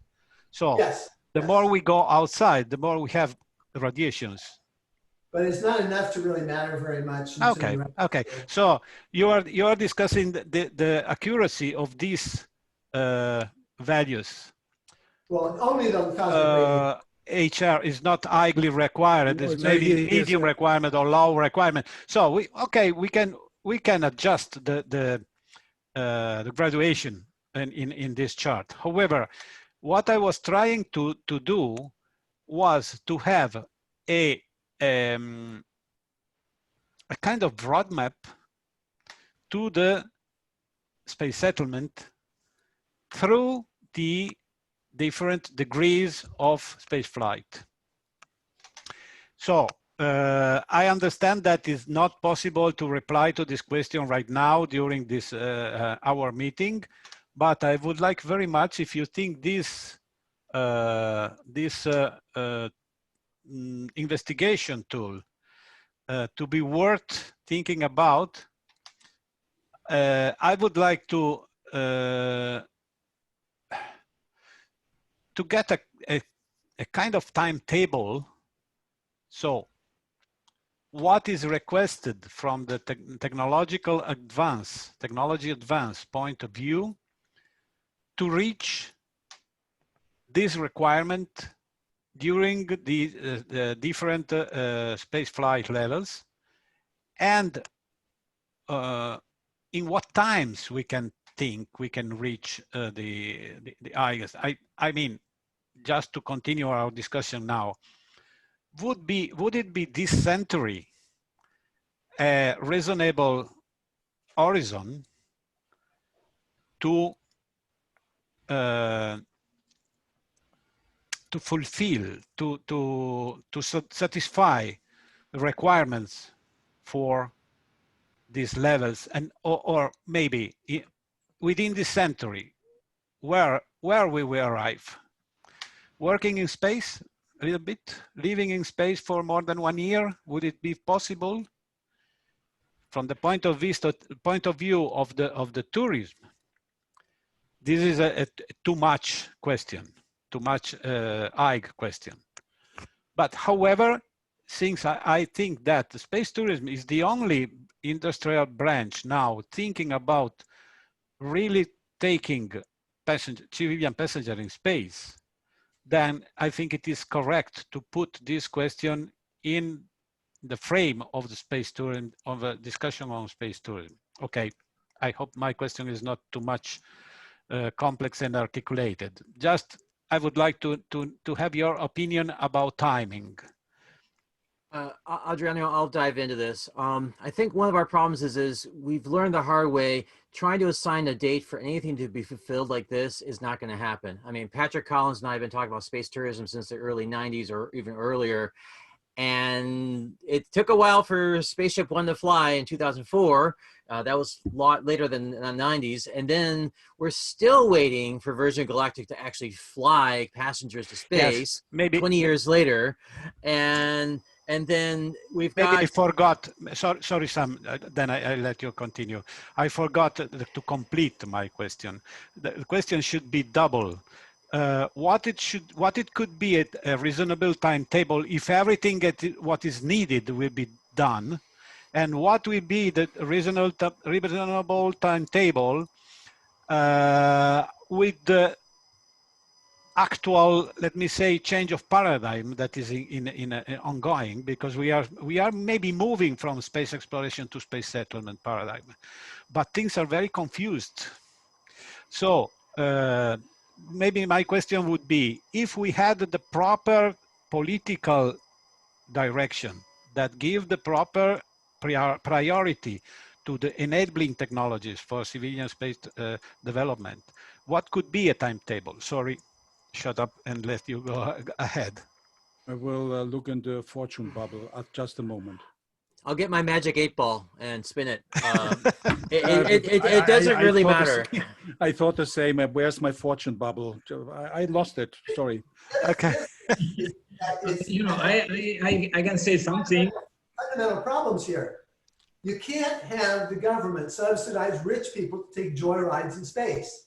So yes, the more we go outside, the more we have radiations. But it's not enough to really matter very much. Okay, okay. So you are discussing the accuracy of these values. Well, only the cosmic HR is not highly required. It's maybe medium requirement or low requirement. So we can adjust the graduation in this chart. However, what I was trying to do was to have a kind of roadmap to the space settlement through the different degrees of space flight. So I understand that it's not possible to reply to this question right now during this our meeting, but I would like very much if you think this investigation tool to be worth thinking about. I would like to get a kind of timetable. So what is requested from the technology advance point of view to reach this requirement during the different space flight levels, and in what times we can think we can reach the highest. I mean, just to continue our discussion now, would it be this century a reasonable horizon to fulfill, to satisfy the requirements for these levels, and or maybe within this century, where we will arrive? Working in space a little bit, living in space for more than 1 year, would it be possible? From the point of view of the tourism, this is a too much question, too much high question. But however, since I think that the space tourism is the only industrial branch now thinking about really taking civilian passenger in space, then I think it is correct to put this question in the frame of the space tourism, of a discussion on space tourism. Okay, I hope my question is not too much complex and articulated. Just, I would like to have your opinion about timing. Adriano, I'll dive into this. I think one of our problems is we've learned the hard way, trying to assign a date for anything to be fulfilled like this is not going to happen. I mean, Patrick Collins and I have been talking about space tourism since the early 90s or even earlier. And it took a while for Spaceship One to fly in 2004. That was a lot later than the 90s. And then we're still waiting for Virgin Galactic to actually fly passengers to space, Yes, maybe 20 years later. And then we've maybe got... I forgot. Sorry, Sam. Then I let you continue. I forgot to complete my question. The question should be double. What it could be at a reasonable timetable if everything what is needed will be done, and what will be the reasonable timetable with the actual, let me say, change of paradigm that is in ongoing, because we are maybe moving from space exploration to space settlement paradigm, but things are very confused. So maybe my question would be, if we had the proper political direction that give the proper priority to the enabling technologies for civilian space development, what could be a timetable? Sorry, shut up and let you go ahead. I will look in the fortune bubble at just a moment. I'll get my magic 8-ball and spin it. It doesn't really matter. I thought the same. Where's my fortune bubble? I lost it. Sorry. Okay. You know, I can say something. Fundamental problems here. You can't have the government subsidize rich people to take joyrides in space.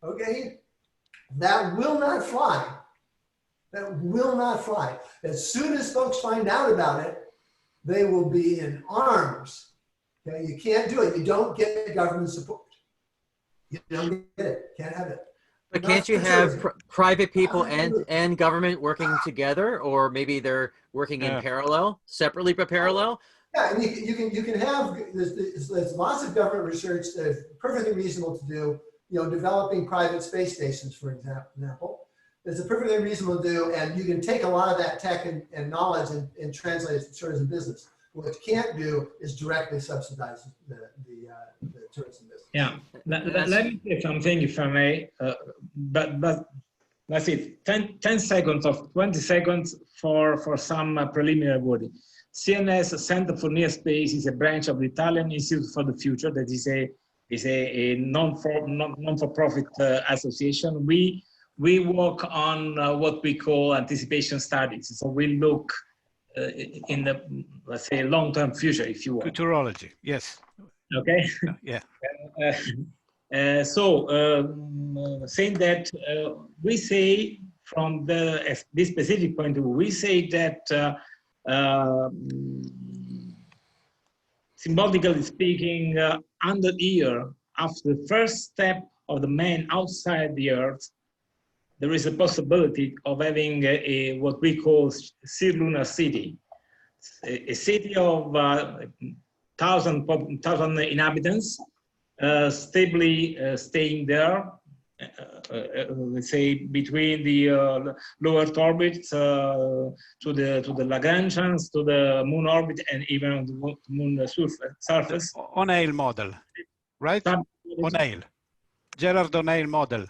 Okay? That will not fly. That will not fly. As soon as folks find out about it, they will be in arms. Okay? You can't do it. You don't get government support. You don't get it. Can't have it. But can't you have private people and government working together, or maybe they're working in parallel, separately but parallel? Yeah, and you can have, there's lots of government research that's perfectly reasonable to do. You know, developing private space stations, for example, it's a perfectly reasonable to do, and you can take a lot of that tech and knowledge and translate it to tourism business. What you can't do is directly subsidize the tourism business. Yeah, let me say something, if I may, but let's see, 10 seconds of 20 seconds for some preliminary wording. CNS, Center for Near Space, is a branch of the Italian Institute for the Future. That is a non-for-profit association. We work on what we call anticipation studies. So we look in the, let's say, long-term future, if you want. Futurology, yes. Okay. Yeah. Saying that, we say from this specific point of view, we say that symbolically speaking, 100 years after the first step of the man outside the Earth, there is a possibility of having what we call sea lunar city, a city of 1,000 inhabitants, stably staying there, let's say between the low Earth orbit to the Lagrangians, to the moon orbit, and even on the moon surface. O'Neill model, right? O'Neill, Gerard O'Neill model.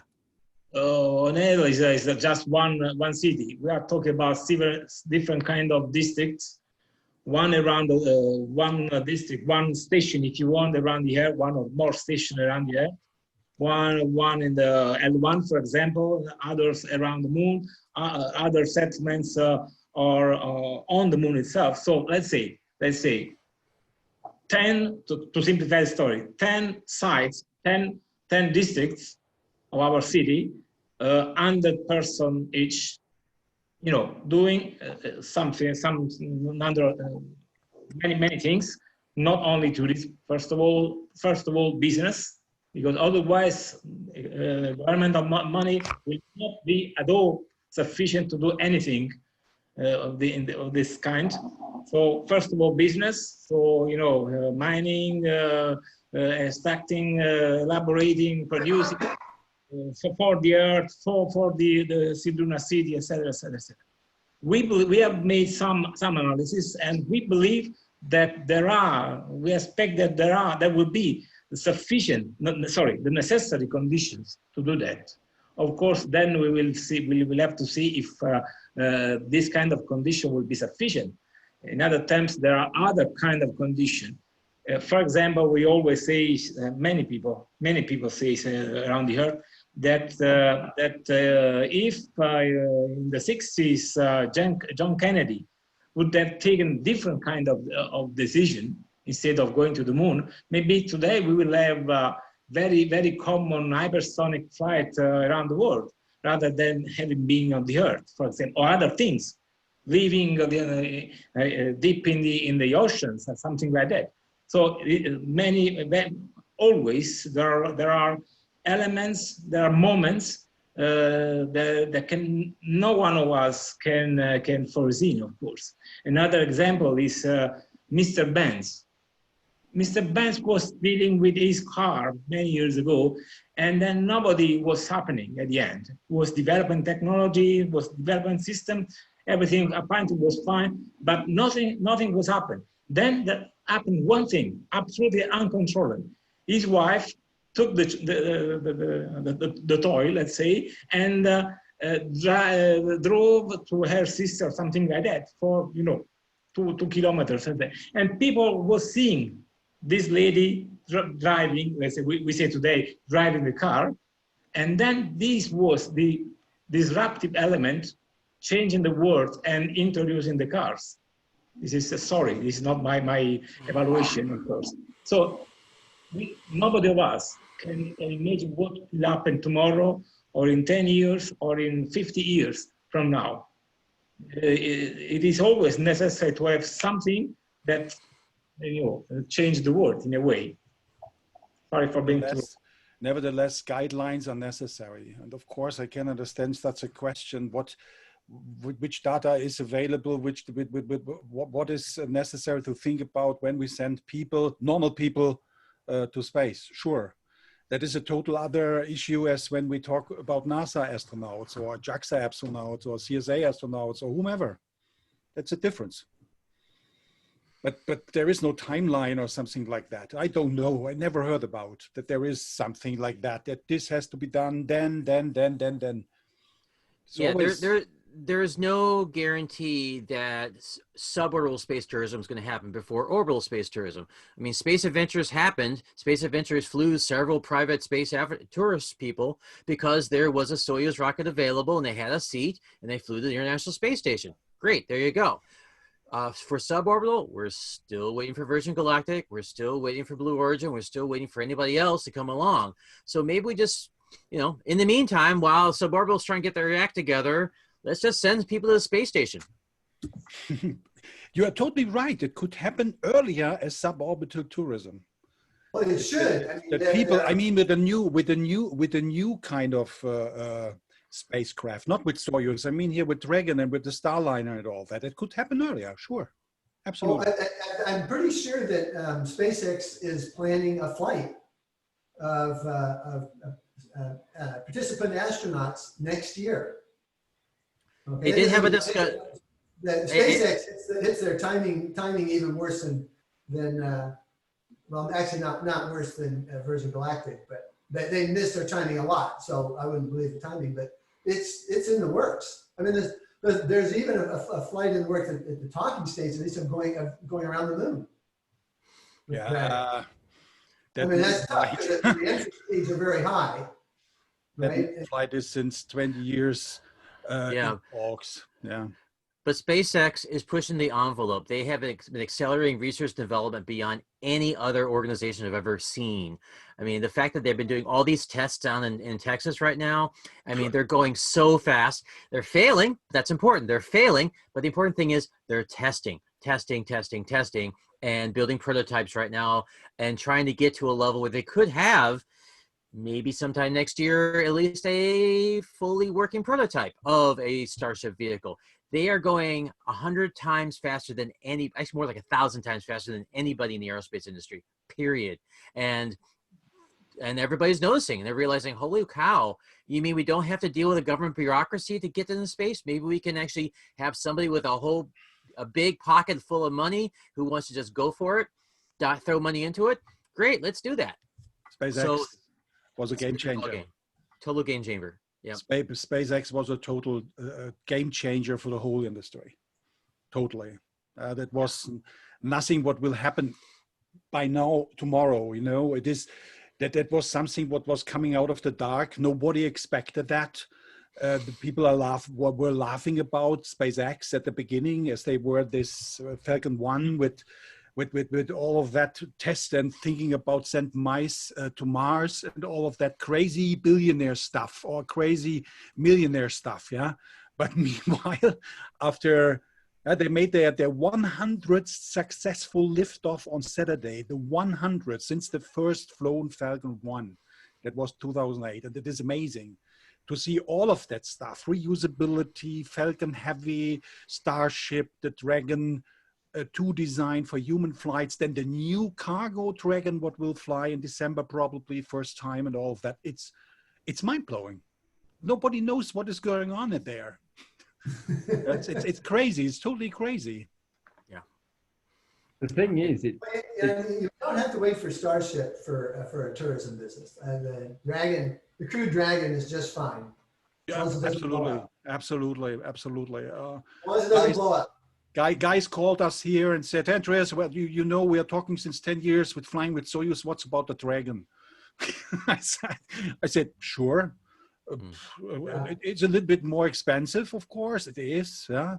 O'Neill is just one city. We are talking about several different kind of districts. One around one district, one station, if you want, around the Earth, one or more stations around the Earth. One in the L1, for example, others around the moon, other settlements are on the moon itself. So let's say 10, to simplify the story, 10 sites, 10 districts of our city, 100 person each, you know, doing something, many things, not only tourism, first of all, business, because otherwise governmental money will not be at all sufficient to do anything of this kind. So first of all, business, so, you know, mining, extracting, elaborating, producing, for the Earth, for the sea lunar city, etc., etc., etc. We have made some analysis, and we believe that we expect that there will be sufficient, the necessary conditions to do that. Of course, then we will have to see if this kind of condition will be sufficient. In other terms, there are other kind of conditions. For example, we always say, many people say around the earth, that if in the 60s John Kennedy would have taken different kind of decision instead of going to the moon, maybe today we will have very, very common hypersonic flight around the world, rather than having been on the earth, for example, or other things, living deep in the oceans or something like that. So always there are elements, there are moments that no one of us can foresee, of course. Another example is Mr. Benz. Mr. Benz was dealing with his car many years ago, and then nobody was happening at the end. He was developing technology, was developing system, everything apparently was fine, but nothing was happening. Then that happened one thing, absolutely uncontrollable. His wife took the toy, let's say, and drove to her sister, something like that, for 2 kilometers. And people were seeing this lady driving, let's say, we say today, driving the car. And then this was the disruptive element, changing the world and introducing the cars. This is this is not my evaluation, of course. So nobody of us can imagine what will happen tomorrow, or in 10 years, or in 50 years from now. It is always necessary to have something that change the world in a way. Sorry for being too. Nevertheless, guidelines are necessary. And of course, I can understand that's a question, which data is available, what is necessary to think about when we send people, normal people, to space. Sure. That is a total other issue as when we talk about NASA astronauts or JAXA astronauts or CSA astronauts or whomever. That's a difference. But there is no timeline or something like that. I don't know. I never heard about that there is something like that, that this has to be done then. It's yeah, always... there's no guarantee that suborbital space tourism is going to happen before orbital space tourism. I mean, Space Adventures happened. Space Adventures flew several private space tourist people because there was a Soyuz rocket available and they had a seat and they flew to the International Space Station. Great, there you go. For suborbital, we're still waiting for Virgin Galactic. We're still waiting for Blue Origin. We're still waiting for anybody else to come along. So maybe we just, in the meantime, while suborbital's trying to get their act together, let's just send people to the space station. You are totally right. It could happen earlier as suborbital tourism. Well, it should. I mean, with a new kind of spacecraft, not with Soyuz. I mean, here with Dragon and with the Starliner and all that. It could happen earlier. Sure, absolutely. Oh, I'm pretty sure that SpaceX is planning a flight of participant astronauts next year. Okay. They did have a discussion. SpaceX hits their timing even worse than well, actually not worse than Virgin Galactic, but they missed their timing a lot. So I wouldn't believe the timing, but it's in the works. I mean, there's even a flight in the works at the talking station. They said going around the moon. Yeah. I mean, that's tough because the entry speeds are very high. Right? That flight is since 20 years. Yeah. Talks. Yeah. But SpaceX is pushing the envelope. They have been accelerating research and development beyond any other organization I've ever seen. I mean, the fact that they've been doing all these tests down in Texas right now, I mean, they're going so fast. They're failing. That's important. They're failing. But the important thing is they're testing, and building prototypes right now and trying to get to a level where they could have maybe sometime next year, at least a fully working prototype of a Starship vehicle. They are going 100 times faster than actually more like 1,000 times faster than anybody in the aerospace industry, period. And everybody's noticing and they're realizing, holy cow, you mean we don't have to deal with a government bureaucracy to get into space? Maybe we can actually have somebody with a big pocket full of money who wants to just go for it, throw money into it. Great, let's do that. SpaceX was a game changer. Total game changer. Yeah. SpaceX was a total game changer for the whole industry. Totally. That was nothing what will happen by now, tomorrow, you know. It is that was something what was coming out of the dark. Nobody expected that. The people were laughing about SpaceX at the beginning, as they were this Falcon 1 with all of that test and thinking about send mice to Mars and all of that crazy billionaire stuff or crazy millionaire stuff, yeah. But meanwhile, after they made their 100th successful liftoff on Saturday, the 100th since the first flown Falcon 1, that was 2008, and it is amazing to see all of that stuff, reusability, Falcon Heavy, Starship, the Dragon 2 design for human flights, then the new cargo Dragon, what will fly in December, probably first time, and all of that. It's mind-blowing. Nobody knows what is going on in there. It's crazy. It's totally crazy. Yeah. The thing is, you don't have to wait for Starship for a tourism business. The Crew Dragon is just fine. Yeah, absolutely. As long as it doesn't blow up. Guys called us here and said, Andreas, well, you know, we are talking since 10 years with flying with Soyuz. What's about the Dragon? I said, sure. It's a little bit more expensive, of course. It is. Yeah.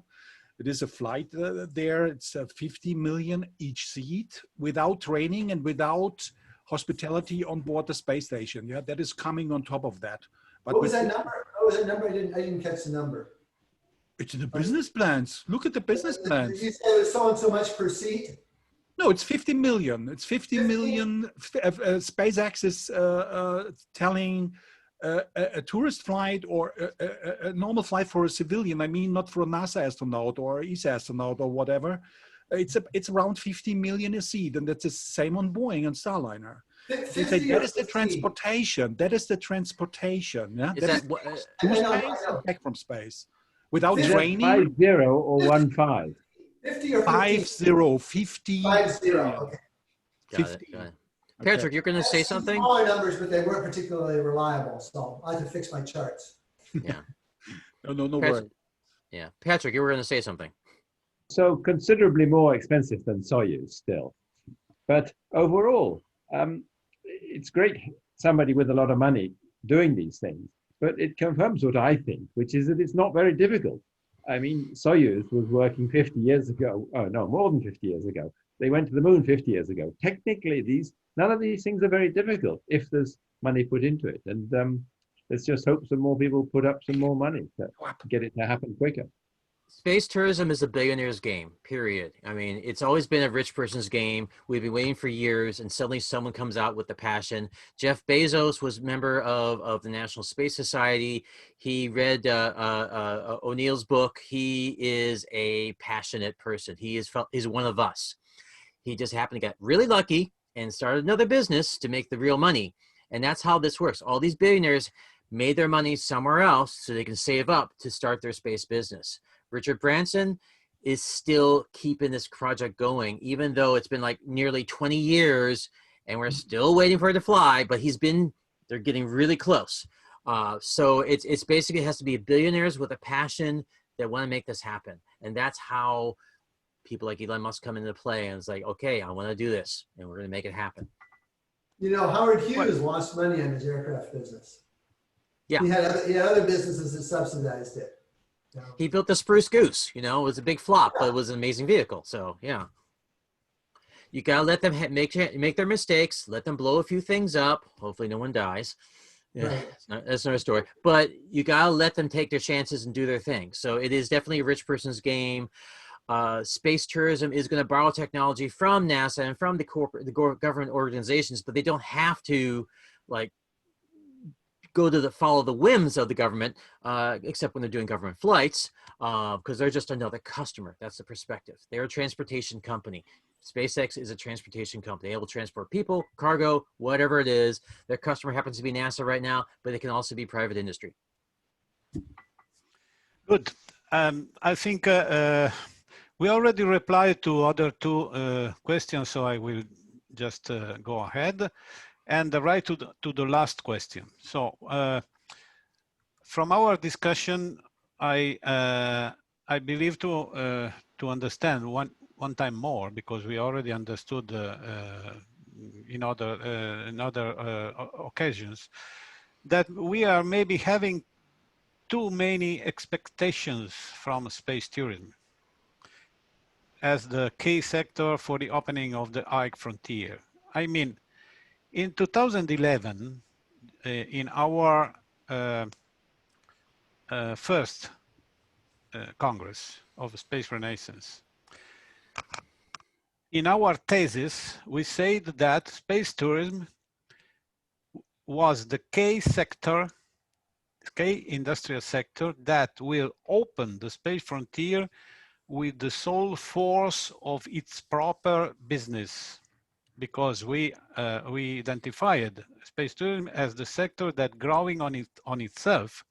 It is a flight there. It's 50 million each seat without training and without hospitality on board the space station. Yeah, that is coming on top of that. But what was that number? What was that number? I didn't catch the number. It's in the business plans. Look at the business plans. You said it was so and so much per seat? No, it's 50 million. It's 50 million. SpaceX is telling a tourist flight or a normal flight for a civilian. I mean, not for a NASA astronaut or ESA astronaut or whatever. It's around 50 million a seat, and that's the same on Boeing and Starliner. That is the transportation. That is the transportation. Yeah, is that to space and back from space. Without training? 50 or 15? 50 or 50. 50. Okay. Got it. Patrick, you're going to say something? Smaller numbers, but they weren't particularly reliable, so I had to fix my charts. Yeah. No Patrick, worries. Yeah. Patrick, you were going to say something. So considerably more expensive than Soyuz still. But overall, it's great somebody with a lot of money doing these things. But it confirms what I think, which is that it's not very difficult. I mean, Soyuz was working 50 years ago. Oh, no, more than 50 years ago. They went to the moon 50 years ago. Technically, none of these things are very difficult if there's money put into it. And let's just hope some more people put up some more money to get it to happen quicker. Space tourism is a billionaire's game, period. I mean, it's always been a rich person's game. We've been waiting for years, and suddenly someone comes out with the passion. Jeff Bezos was a member of the National Space Society. He read O'Neill's book. He is a passionate person. He's one of us. He just happened to get really lucky and started another business to make the real money. And that's how this works. All these billionaires made their money somewhere else so they can save up to start their space business. Richard Branson is still keeping this project going, even though it's been like nearly 20 years and we're still waiting for it to fly, but they're getting really close. So it's basically has to be billionaires with a passion that want to make this happen. And that's how people like Elon Musk come into play, and it's like, okay, I want to do this and we're going to make it happen. You know, Howard Hughes lost money on his aircraft business. Yeah. He had other businesses that subsidized it. Yeah. He built the Spruce Goose, you know, it was a big flop, but it was an amazing vehicle. So yeah, you gotta let them make their mistakes, let them blow a few things up. Hopefully no one dies. Yeah, right. that's another story, but you gotta let them take their chances and do their thing. So it is definitely a rich person's game. Space tourism is going to borrow technology from NASA and from the government organizations, but they don't have to like follow the whims of the government, except when they're doing government flights, because they're just another customer. That's the perspective. They're a transportation company. SpaceX is a transportation company. They will transport people, cargo, whatever it is. Their customer happens to be NASA right now, but it can also be private industry. Good. I think we already replied to other two questions, so I will just go ahead. And right to the last question. So from our discussion, I believe to understand one time more, because we already understood in other occasions that we are maybe having too many expectations from space tourism as the key sector for the opening of the Arctic frontier. I mean, in 2011, in our first Congress of Space Renaissance, in our thesis, we said that space tourism was the key sector, key industrial sector that will open the space frontier with the sole force of its proper business, because we identified space tourism as the sector that growing on itself,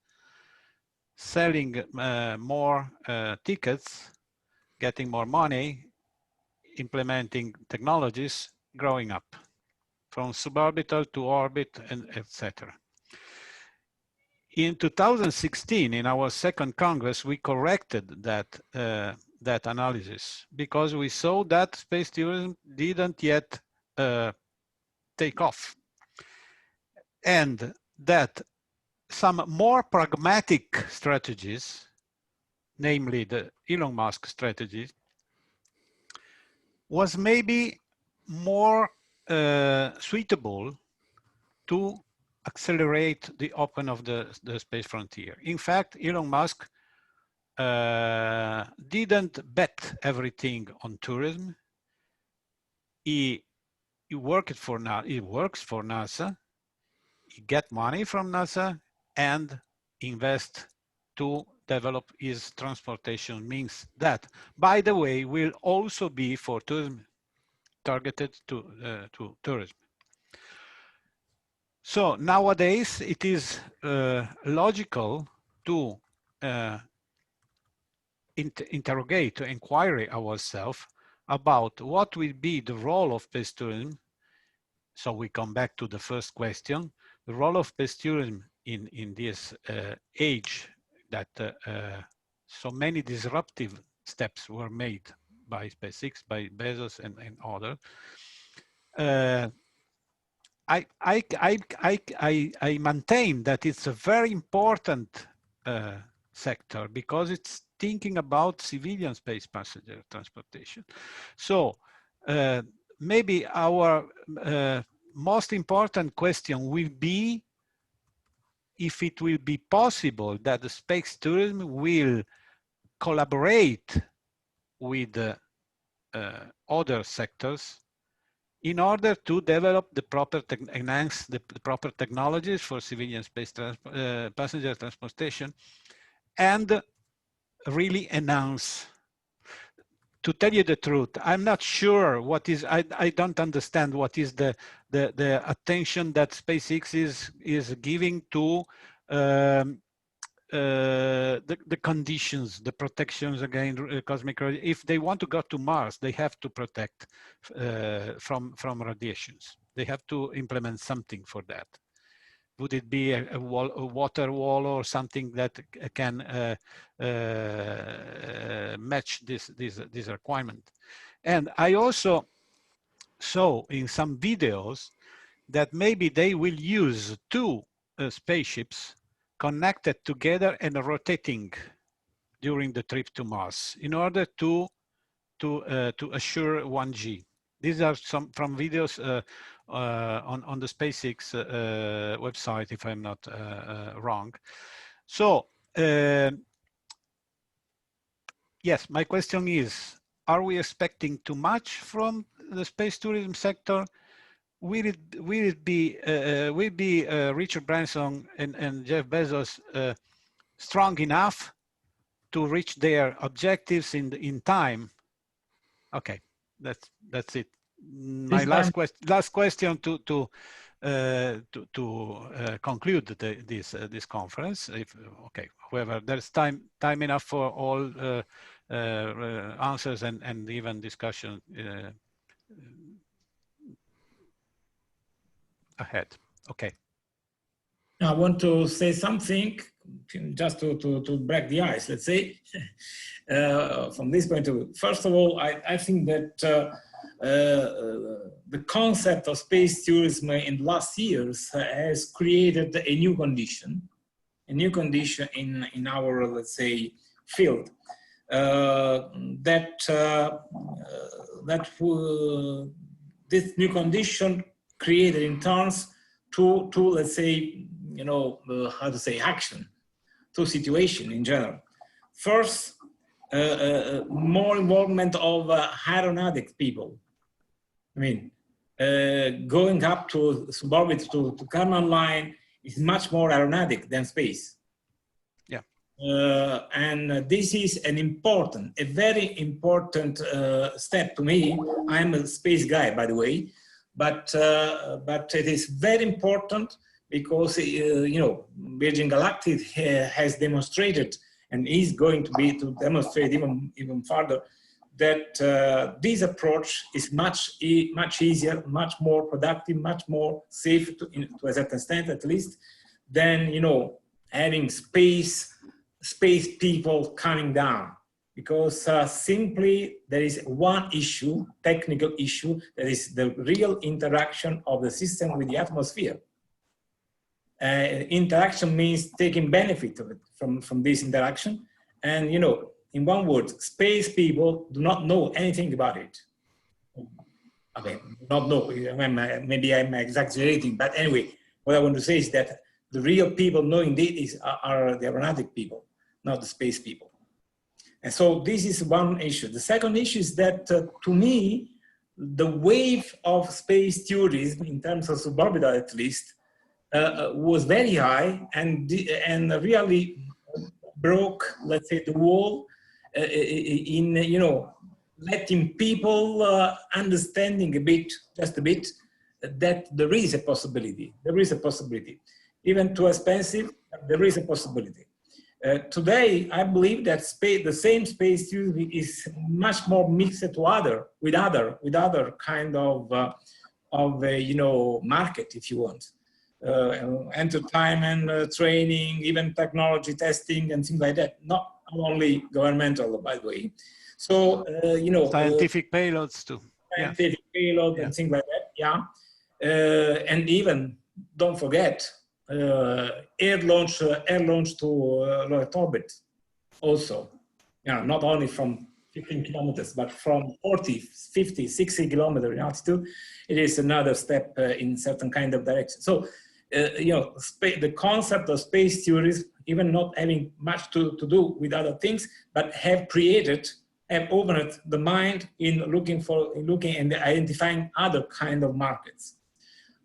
selling more tickets, getting more money, implementing technologies, growing up from suborbital to orbit, and etc. In 2016, in our second Congress, we corrected that analysis, because we saw that space tourism didn't yet take off, and that some more pragmatic strategies, namely the Elon Musk strategy, was maybe more suitable to accelerate the open of the space frontier. In fact, Elon Musk didn't bet everything on tourism. He works for NASA, he gets money from NASA and invest to develop his transportation means that, by the way, will also be for tourism, targeted to tourism. So nowadays it is logical to inquire ourselves about what will be the role of space tourism. So we come back to the first question, the role of space tourism in this age that so many disruptive steps were made by SpaceX, by Bezos and others. I maintain that it's a very important sector, because it's thinking about civilian space passenger transportation. So maybe our most important question will be if it will be possible that the space tourism will collaborate with other sectors in order to develop the proper enhance the proper technologies for civilian space passenger transportation, and really announce. To tell you the truth, I'm not sure what is. I don't understand what is the attention that SpaceX is giving to the conditions, the protections against cosmic radiation. If they want to go to Mars, they have to protect from radiations. They have to implement something for that. Would it be a water wall or something that can match this requirement? And I also saw in some videos that maybe they will use two spaceships connected together and rotating during the trip to Mars in order to assure 1G. These are some from videos on the SpaceX website, if I'm not wrong. So yes, my question is: are we expecting too much from the space tourism sector? Will it be Richard Branson and Jeff Bezos strong enough to reach their objectives in time? Okay, that's it. My last question to conclude this conference. However, there's time enough for all answers and even discussion ahead. Okay. I want to say something just to break the ice, let's say, from this point of view. First of all, I think that the concept of space tourism in the last years has created a new condition in our, let's say, field. This new condition created in terms to let's say, you know, how to say, action, to situation in general. First, more involvement of aeronautic people. I mean, going up to suborbit to Kármán line is much more aeronautic than space. Yeah. And this is a very important step to me. I'm a space guy, by the way, but it is very important because, you know, Virgin Galactic has demonstrated and is going to demonstrate even further that this approach is much easier, much more productive, much more safe to a certain extent, at least, than, you know, having space people coming down. Because simply there is one issue, technical issue, that is the real interaction of the system with the atmosphere. Interaction means taking benefit of it from this interaction. And, you know, in one word, space people do not know anything about it. Okay, not know, maybe I'm exaggerating, but anyway, what I want to say is that the real people knowing this are the aeronautic people, not the space people. And so this is one issue. The second issue is that, to me, the wave of space tourism, in terms of suborbital at least, was very high and really broke, let's say, the wall in, you know, letting people understanding just a bit, that there is a possibility. There is a possibility. Even too expensive, there is a possibility. Today, I believe that the same space tourism is much more mixed with other kind of you know, market, if you want. Entertainment, training, even technology testing and things like that. Not only governmental, by the way. So, you know, scientific payloads too. Scientific payload and things like that, yeah. And even, don't forget, air launch to low Earth orbit also. Yeah, not only from 15 kilometers, but from 40, 50, 60 kilometers in altitude. It is another step in certain kind of direction. So, you know, the concept of space tourism, even not having much to do with other things, but have opened the mind in looking and identifying other kind of markets.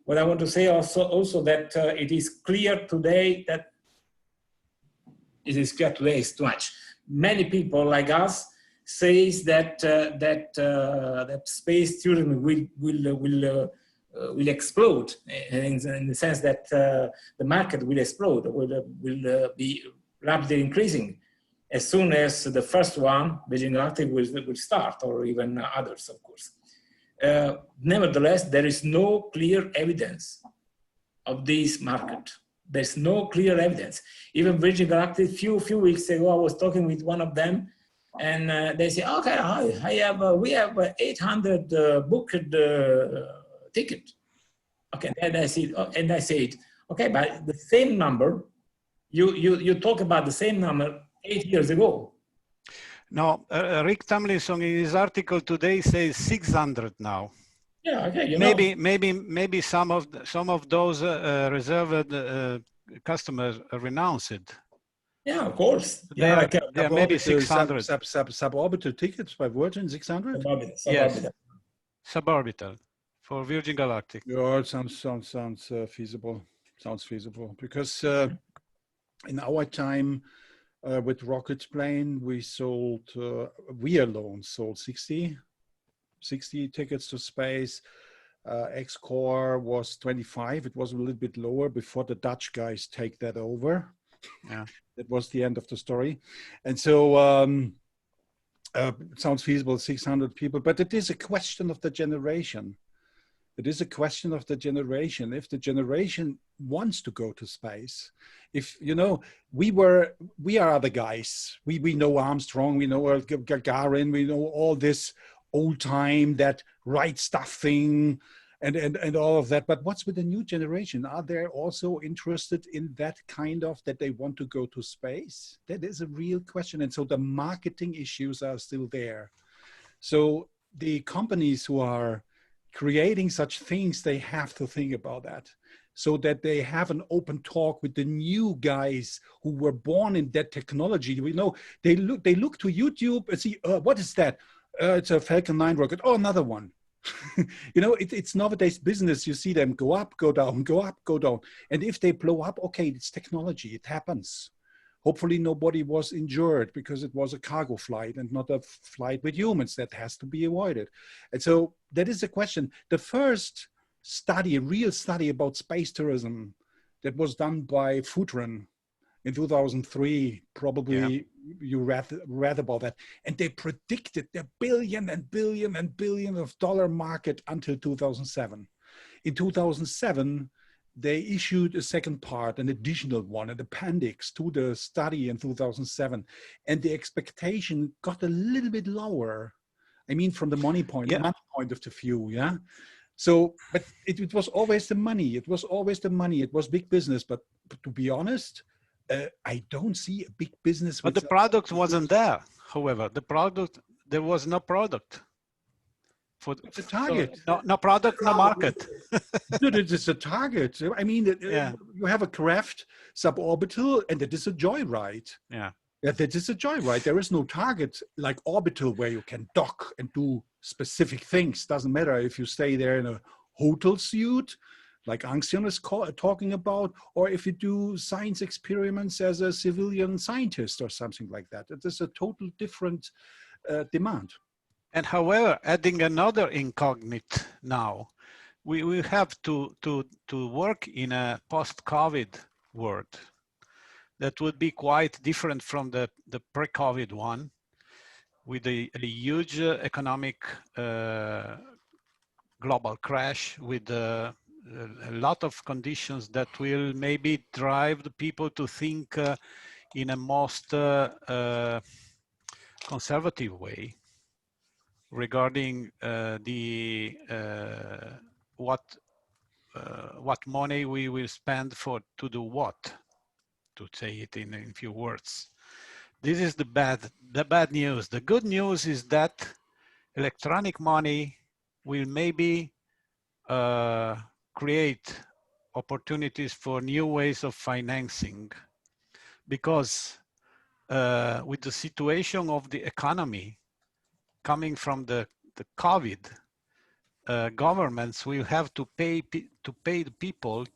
What I want to say also that it is clear today that is too much. Many people like us says that that space tourism will explode in the sense that the market will explode, will be rapidly increasing as soon as the first one, Virgin Galactic, will start, or even others, of course. Nevertheless, there is no clear evidence of this market. There's no clear evidence. Even Virgin Galactic, few weeks ago, I was talking with one of them, and they say, okay, we have 800 booked ticket. Okay, and I said, okay, but the same number, you talk about the same number 8 years ago. No, Rick Tomlinson in his article today says 600 now. Yeah, okay. Maybe some of those reserved customers renounce it. Yeah, of course. There are maybe 600 suborbital tickets by Virgin. 600. Suborbital. Yes, suborbital for Virgin Galactic. Yeah, it sounds feasible. Sounds feasible because in our time. With Rocket Plane, we alone sold 60 tickets to space. X-Core was 25. It was a little bit lower before the Dutch guys take that over. Yeah, that was the end of the story. And so it sounds feasible, 600 people, but it is a question of the generation. It is a question of the generation. If the generation wants to go to space, if, you know, we are the guys. We know Armstrong, we know Gagarin, we know all this old time, that right stuff thing, and all of that. But what's with the new generation? Are they also interested in that kind of, that they want to go to space? That is a real question. And so the marketing issues are still there. So the companies who are creating such things, they have to think about that, so that they have an open talk with the new guys who were born in that technology. We know they look to YouTube and see, what is that? It's a Falcon 9 rocket. Oh, another one. You know, it's nowadays business. You see them go up, go down, go up, go down. And if they blow up, okay, it's technology. It happens. Hopefully nobody was injured because it was a cargo flight and not a flight with humans. That has to be avoided. And so that is the question. The first study, a real study about space tourism, that was done by Futron in 2003, probably you read about that. And they predicted the billion and billion and billion of dollar market until 2007. In 2007, they issued a second part, an additional one, an appendix to the study in 2007. And the expectation got a little bit lower. I mean, from the money point of view, yeah? So, but it was always the money. It was always the money. It was big business. But to be honest, I don't see a big business. But the product wasn't there. However, there was no product. For the target. So no product, no market. No, it is a target. I mean, you have a craft suborbital, and it is a joyride. Yeah. That is a joyride. There is no target like orbital where you can dock and do specific things. Doesn't matter if you stay there in a hotel suite, like Angstjon is talking about, or if you do science experiments as a civilian scientist or something like that. It is a total different demand. And however, adding another incognite now, we will have to work in a post-COVID world that would be quite different from the pre-COVID one, with a huge economic global crash, with a lot of conditions that will maybe drive the people to think in a most conservative way regarding what money we will spend to do what, to say it in few words. This is the bad news. The good news is that electronic money will maybe create opportunities for new ways of financing, because with the situation of the economy coming from the COVID, governments will have to pay the people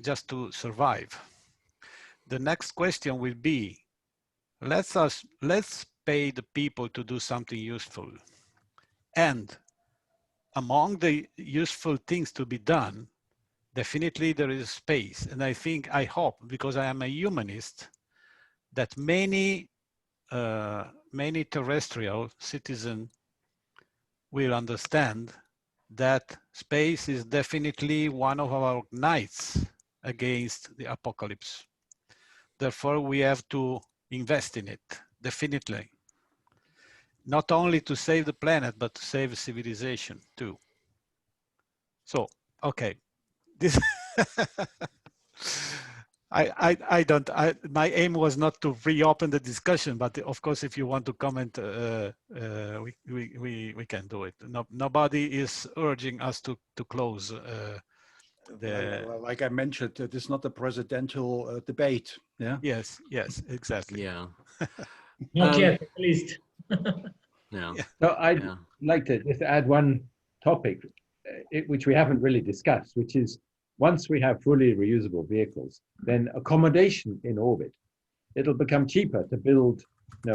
just to survive. The next question will be, let's pay the people to do something useful. And among the useful things to be done, definitely there is space. And I hope, because I am a humanist, that many terrestrial citizens will understand that space is definitely one of our knights against the apocalypse. Therefore, we have to invest in it, definitely. Not only to save the planet, but to save civilization too. So, okay, this my aim was not to reopen the discussion, but of course, if you want to comment, we can do it. Nobody is urging us to close. Like I mentioned, it is not a presidential debate. Yeah. Yes. Exactly. Yeah. Not yet, at least. No. So I'd like to just add one topic, which we haven't really discussed, which is, once we have fully reusable vehicles, then accommodation in orbit, it'll become cheaper to build,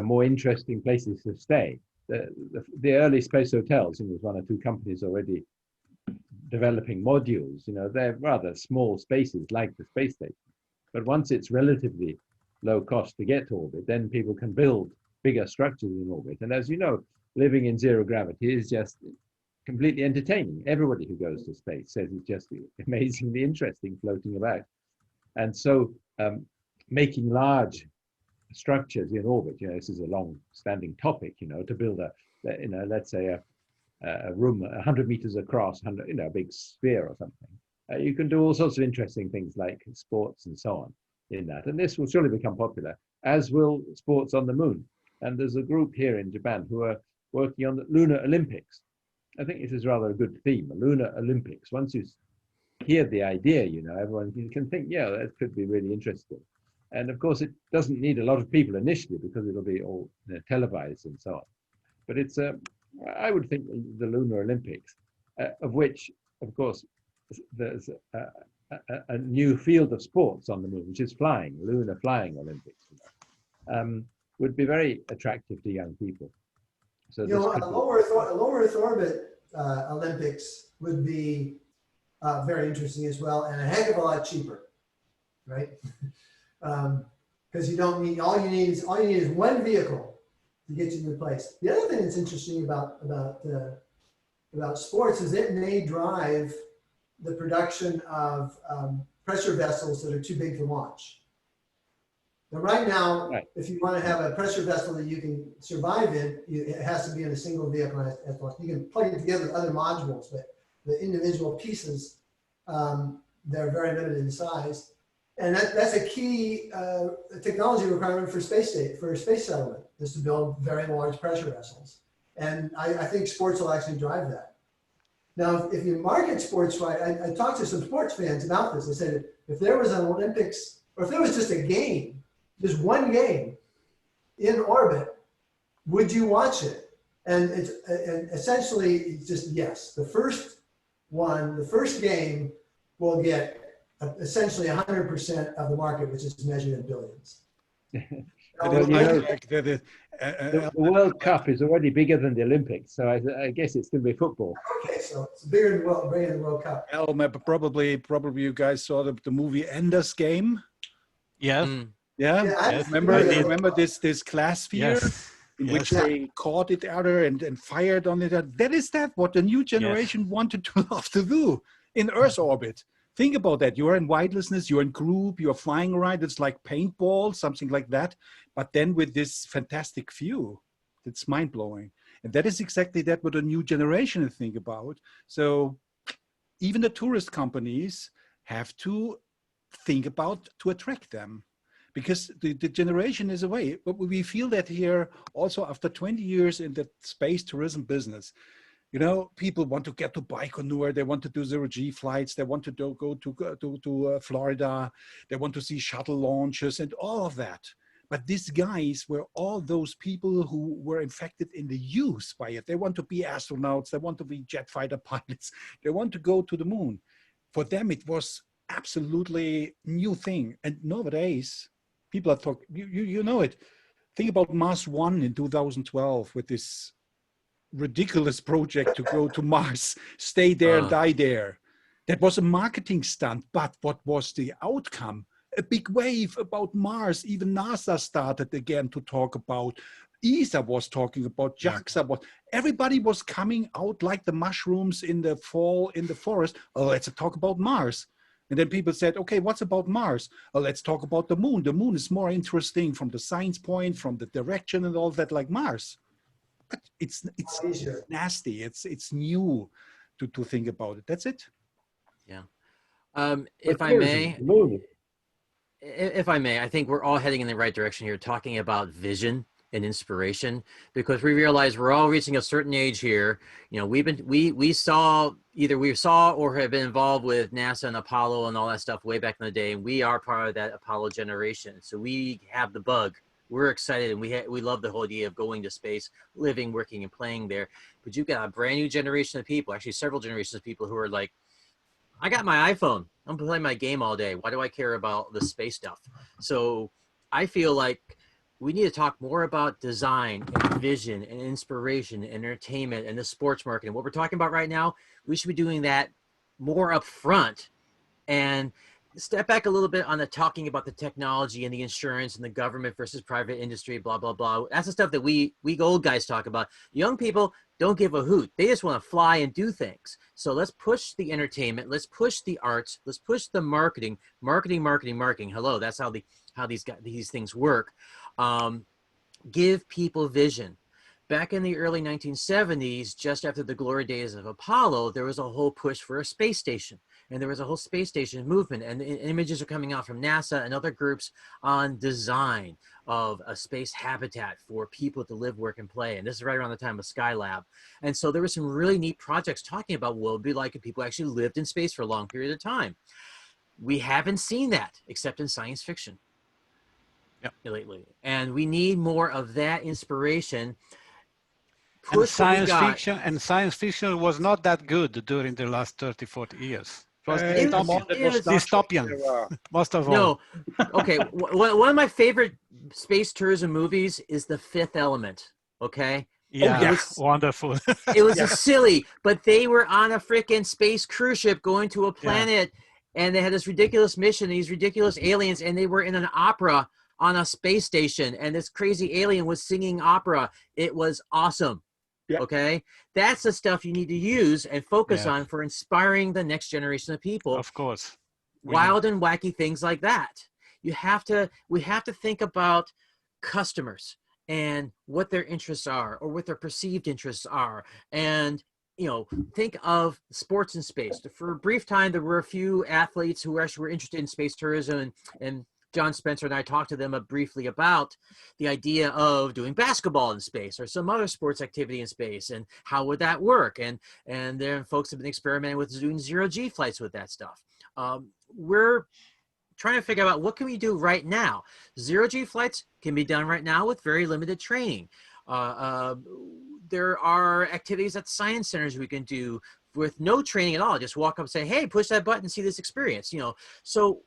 more interesting places to stay. The early space hotels, there's one or two companies already developing modules, they're rather small spaces like the space station. But once it's relatively low cost to get to orbit, then people can build bigger structures in orbit. And as you know, living in zero gravity is just completely entertaining. Everybody who goes to space says it's just amazingly interesting floating about. And so making large structures in orbit, this is a long-standing topic, to build let's say a room 100 meters across, a big sphere or something. You can do all sorts of interesting things like sports and so on in that. And this will surely become popular, as will sports on the moon. And there's a group here in Japan who are working on the Lunar Olympics. I think this is rather a good theme, Lunar Olympics. Once you hear the idea, everyone can think, yeah, that could be really interesting. And of course, it doesn't need a lot of people initially because it'll be all televised and so on. But it's, I would think the Lunar Olympics, of which, of course, there's a new field of sports on the moon, which is flying, lunar flying Olympics, would be very attractive to young people. So a low Earth orbit Olympics would be very interesting as well, and a heck of a lot cheaper, right? Because you don't need all you need is one vehicle to get you to the place. The other thing that's interesting about sports is it may drive the production of pressure vessels that are too big to launch. Now, right now, if you want to have a pressure vessel that you can survive in, it has to be in a single vehicle. You can plug it together with other modules, but the individual pieces, they're very limited in size. And that's a key technology requirement for space settlement, is to build very large pressure vessels. And I think sports will actually drive that. Now, if you market sports right, I talked to some sports fans about this. I said, if there was an Olympics, or if there was just a game, just one game in orbit, would you watch it? And essentially, it's just yes. The first game will get essentially 100% of the market, which is measured in billions. The World Cup is already bigger than the Olympics, so I guess it's going to be football. Okay, so it's bigger than the World Cup. Well, probably you guys saw the movie Ender's Game. Yes. Yeah. Remember this class sphere in which they caught each other and fired on it. That is what the new generation wanted to do in Earth orbit. Think about that. You're in weightlessness, you're in group, you're flying around. It's like paintball, something like that. But then with this fantastic view, it's mind-blowing. And that is exactly what the new generation think about. So even the tourist companies have to think about to attract them. Because the generation is away. But we feel that here also after 20 years in the space tourism business. People want to get to Baikonur, they want to do zero-G flights, they want to go to Florida, they want to see shuttle launches and all of that. But these guys were all those people who were infected in the youth by it. They want to be astronauts, they want to be jet fighter pilots, they want to go to the moon. For them, it was absolutely new thing. And nowadays, people are talking, you know it. Think about Mars One in 2012 with this ridiculous project to go to Mars, stay there and die there. That was a marketing stunt, but what was the outcome? A big wave about Mars. Even NASA started again to talk about. ESA was talking about, JAXA was. Everybody was coming out like the mushrooms in the fall in the forest. Oh, let's talk about Mars. And then people said, okay, what's about Mars? Oh, let's talk about the moon. The moon is more interesting from the science point, from the direction and all that, like Mars. But it's nasty. It's new to think about it. That's it. Yeah. If I may, I think we're all heading in the right direction here, talking about vision and inspiration, because we realize we're all reaching a certain age here. We saw or have been involved with NASA and Apollo and all that stuff way back in the day, and we are part of that Apollo generation. So we have the bug. We're excited, and we love the whole idea of going to space, living, working, and playing there. But you've got a brand new generation of people, actually several generations of people who are like, I got my iPhone. I'm playing my game all day. Why do I care about the space stuff? So I feel like we need to talk more about design and vision and inspiration and entertainment and the sports marketing. What we're talking about right now, we should be doing that more up front. And step back a little bit on the talking about the technology and the insurance and the government versus private industry, blah, blah, blah. That's the stuff that we old guys talk about. Young people don't give a hoot. They just want to fly and do things. So let's push the entertainment. Let's push the arts. Let's push the marketing. Hello, that's how these things work. Give people vision. Back in the early 1970s, just after the glory days of Apollo, there was a whole push for a space station. And there was a whole space station movement. And images are coming out from NASA and other groups on design of a space habitat for people to live, work, and play. And this is right around the time of Skylab. And so there were some really neat projects talking about what it would be like if people actually lived in space for a long period of time. We haven't seen that except in science fiction lately. And we need more of that inspiration. And science fiction was not that good during the last 30, 40 years. It was dystopian, most of all. No, okay. One of my favorite space tourism movies is The Fifth Element, okay? Yeah, wonderful. It was silly, but they were on a freaking space cruise ship going to a planet, and they had this ridiculous mission, these ridiculous aliens, and they were in an opera on a space station, and this crazy alien was singing opera. It was awesome. Yeah. Okay, that's the stuff you need to use and focus on for inspiring the next generation of people. Of course, wild and wacky things like that. We have to think about customers and what their interests are, or what their perceived interests are, and think of sports in space. For a brief time, there were a few athletes who actually were interested in space tourism, and John Spencer and I talked to them briefly about the idea of doing basketball in space or some other sports activity in space, and how would that work? And then folks have been experimenting with doing zero-G flights with that stuff. We're trying to figure out what can we do right now. Zero-G flights can be done right now with very limited training. There are activities at science centers we can do with no training at all. Just walk up and say, hey, push that button and see this experience. So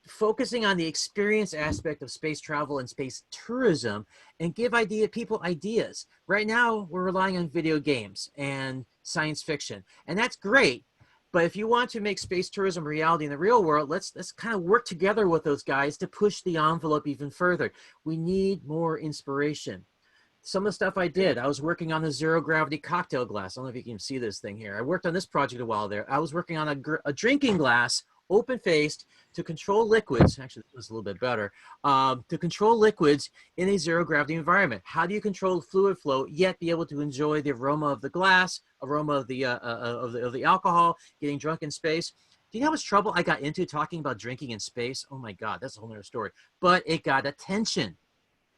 focusing on the experience aspect of space travel and space tourism, and give people ideas. Right now, we're relying on video games and science fiction, and that's great. But if you want to make space tourism a reality in the real world, let's kind of work together with those guys to push the envelope even further. We need more inspiration. Some of the stuff I did, I was working on the zero gravity cocktail glass. I don't know if you can see this thing here. I worked on this project a while there. I was working on a drinking glass, open-faced, to control liquids. Actually, this was a little bit better. To control liquids in a zero-gravity environment. How do you control fluid flow, yet be able to enjoy the aroma of the glass, aroma of the alcohol, getting drunk in space? Do you know how much trouble I got into talking about drinking in space? Oh my God, that's a whole other story. But it got attention.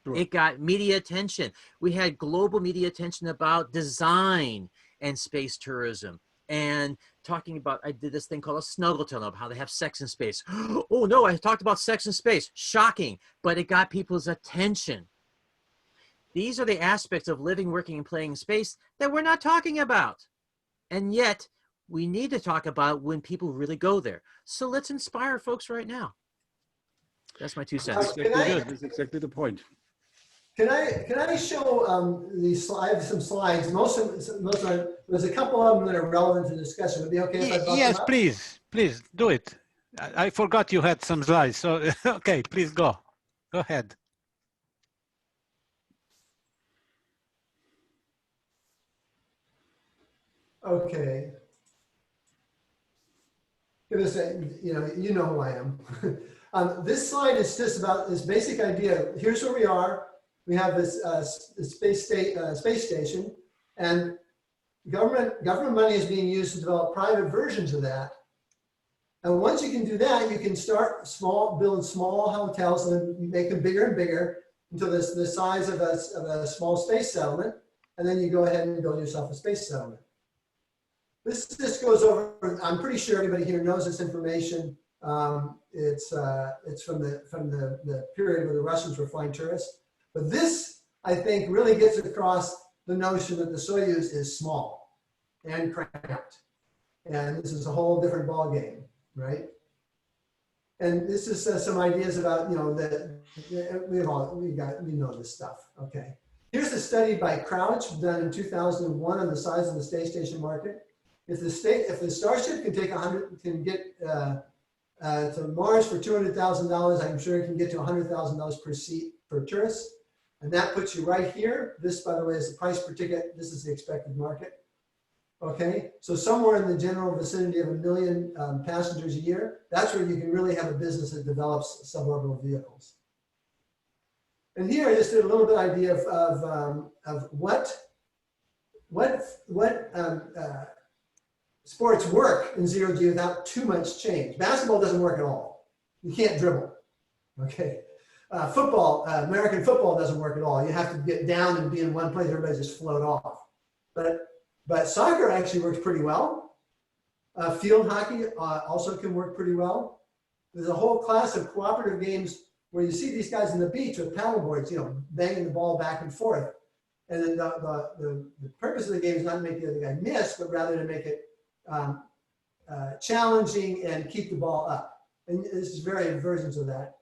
Sure. It got media attention. We had global media attention about design and space tourism. And talking about, I did this thing called a snuggle tunnel, how they have sex in space. Oh no, I talked about sex in space. Shocking, but it got people's attention. These are the aspects of living, working, and playing in space that we're not talking about. And yet, we need to talk about when people really go there. So let's inspire folks right now. That's my 2 cents. That's exactly the point. Can I show these slides? Some slides. Most are. There's a couple of them that are relevant to discussion. Would it be okay if I brought Yes, them up? please do it. I forgot you had some slides. So okay, please go ahead. Okay. Give us a, you know who I am. This slide is just about this basic idea. Here's where we are. We have this space station, and government money is being used to develop private versions of that. And once you can do that, you can start small, build small hotels and make them bigger and bigger until the size of a small space settlement. And then you go ahead and build yourself a space settlement. This goes over. I'm pretty sure everybody here knows this information. It's from the period where the Russians were flying tourists. But this, I think, really gets across the notion that the Soyuz is small and cramped. And this is a whole different ballgame, right? And this is some ideas about, that we know this stuff, okay? Here's a study by Crouch done in 2001 on the size of the space station market. If the Starship can take 100, can get To Mars for $200,000. I'm sure it can get to $100,000 per seat for tourists. And that puts you right here. This, by the way, is the price per ticket. This is the expected market. Okay, so somewhere in the general vicinity of 1 million passengers a year, that's where you can really have a business that develops suborbital vehicles. And here I just did a little bit idea of what sports work in zero G without too much change. Basketball doesn't work at all. You can't dribble. Okay, football, American football doesn't work at all. You have to get down and be in one place. Everybody just float off. But soccer actually works pretty well. Field hockey also can work pretty well. There's a whole class of cooperative games where you see these guys on the beach with paddleboards, you know, banging the ball back and forth. And then the purpose of the game is not to make the other guy miss, but rather to make it challenging and keep the ball up. And this is various versions of that.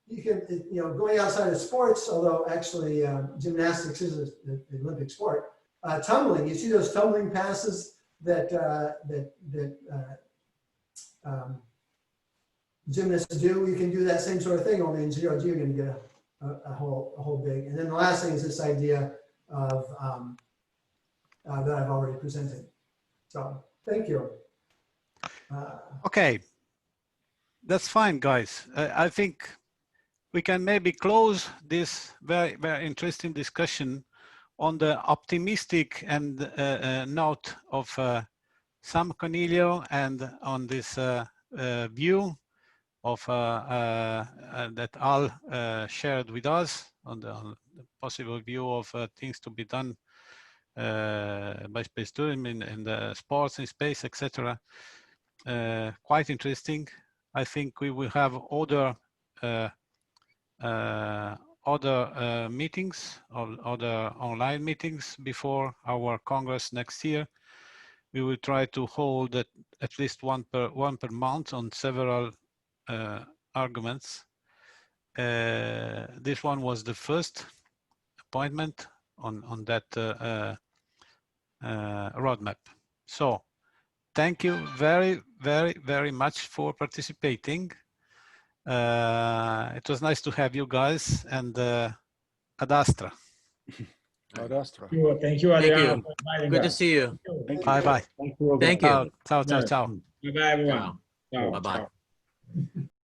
You can, you know, going outside of sports, although actually gymnastics is an Olympic sport. Tumbling, you see those tumbling passes that gymnasts do. You can do that same sort of thing, only in zero G you're going to get a whole big. And then the last thing is this idea of that I've already presented. So thank you. Okay, that's fine, guys. I think we can maybe close this very, very interesting discussion on the optimistic and note of Sam Coniglio, and on this view of that Al shared with us on the possible view of things to be done by SpaceTourism in the sports in space, etc. Quite interesting. I think we will have other meetings or other online meetings before our Congress next year. We will try to hold at least one per month on several arguments. This one was the first appointment on that roadmap. So thank you very, very, very much for participating. It was nice to have you guys, and ad astra. Ad astra. Thank you, Adriano. Thank you. Good to see you. Bye bye. Thank you. Thank you. Ciao, ciao, ciao. Bye bye, everyone. Ciao. Ciao. Bye-bye. Ciao.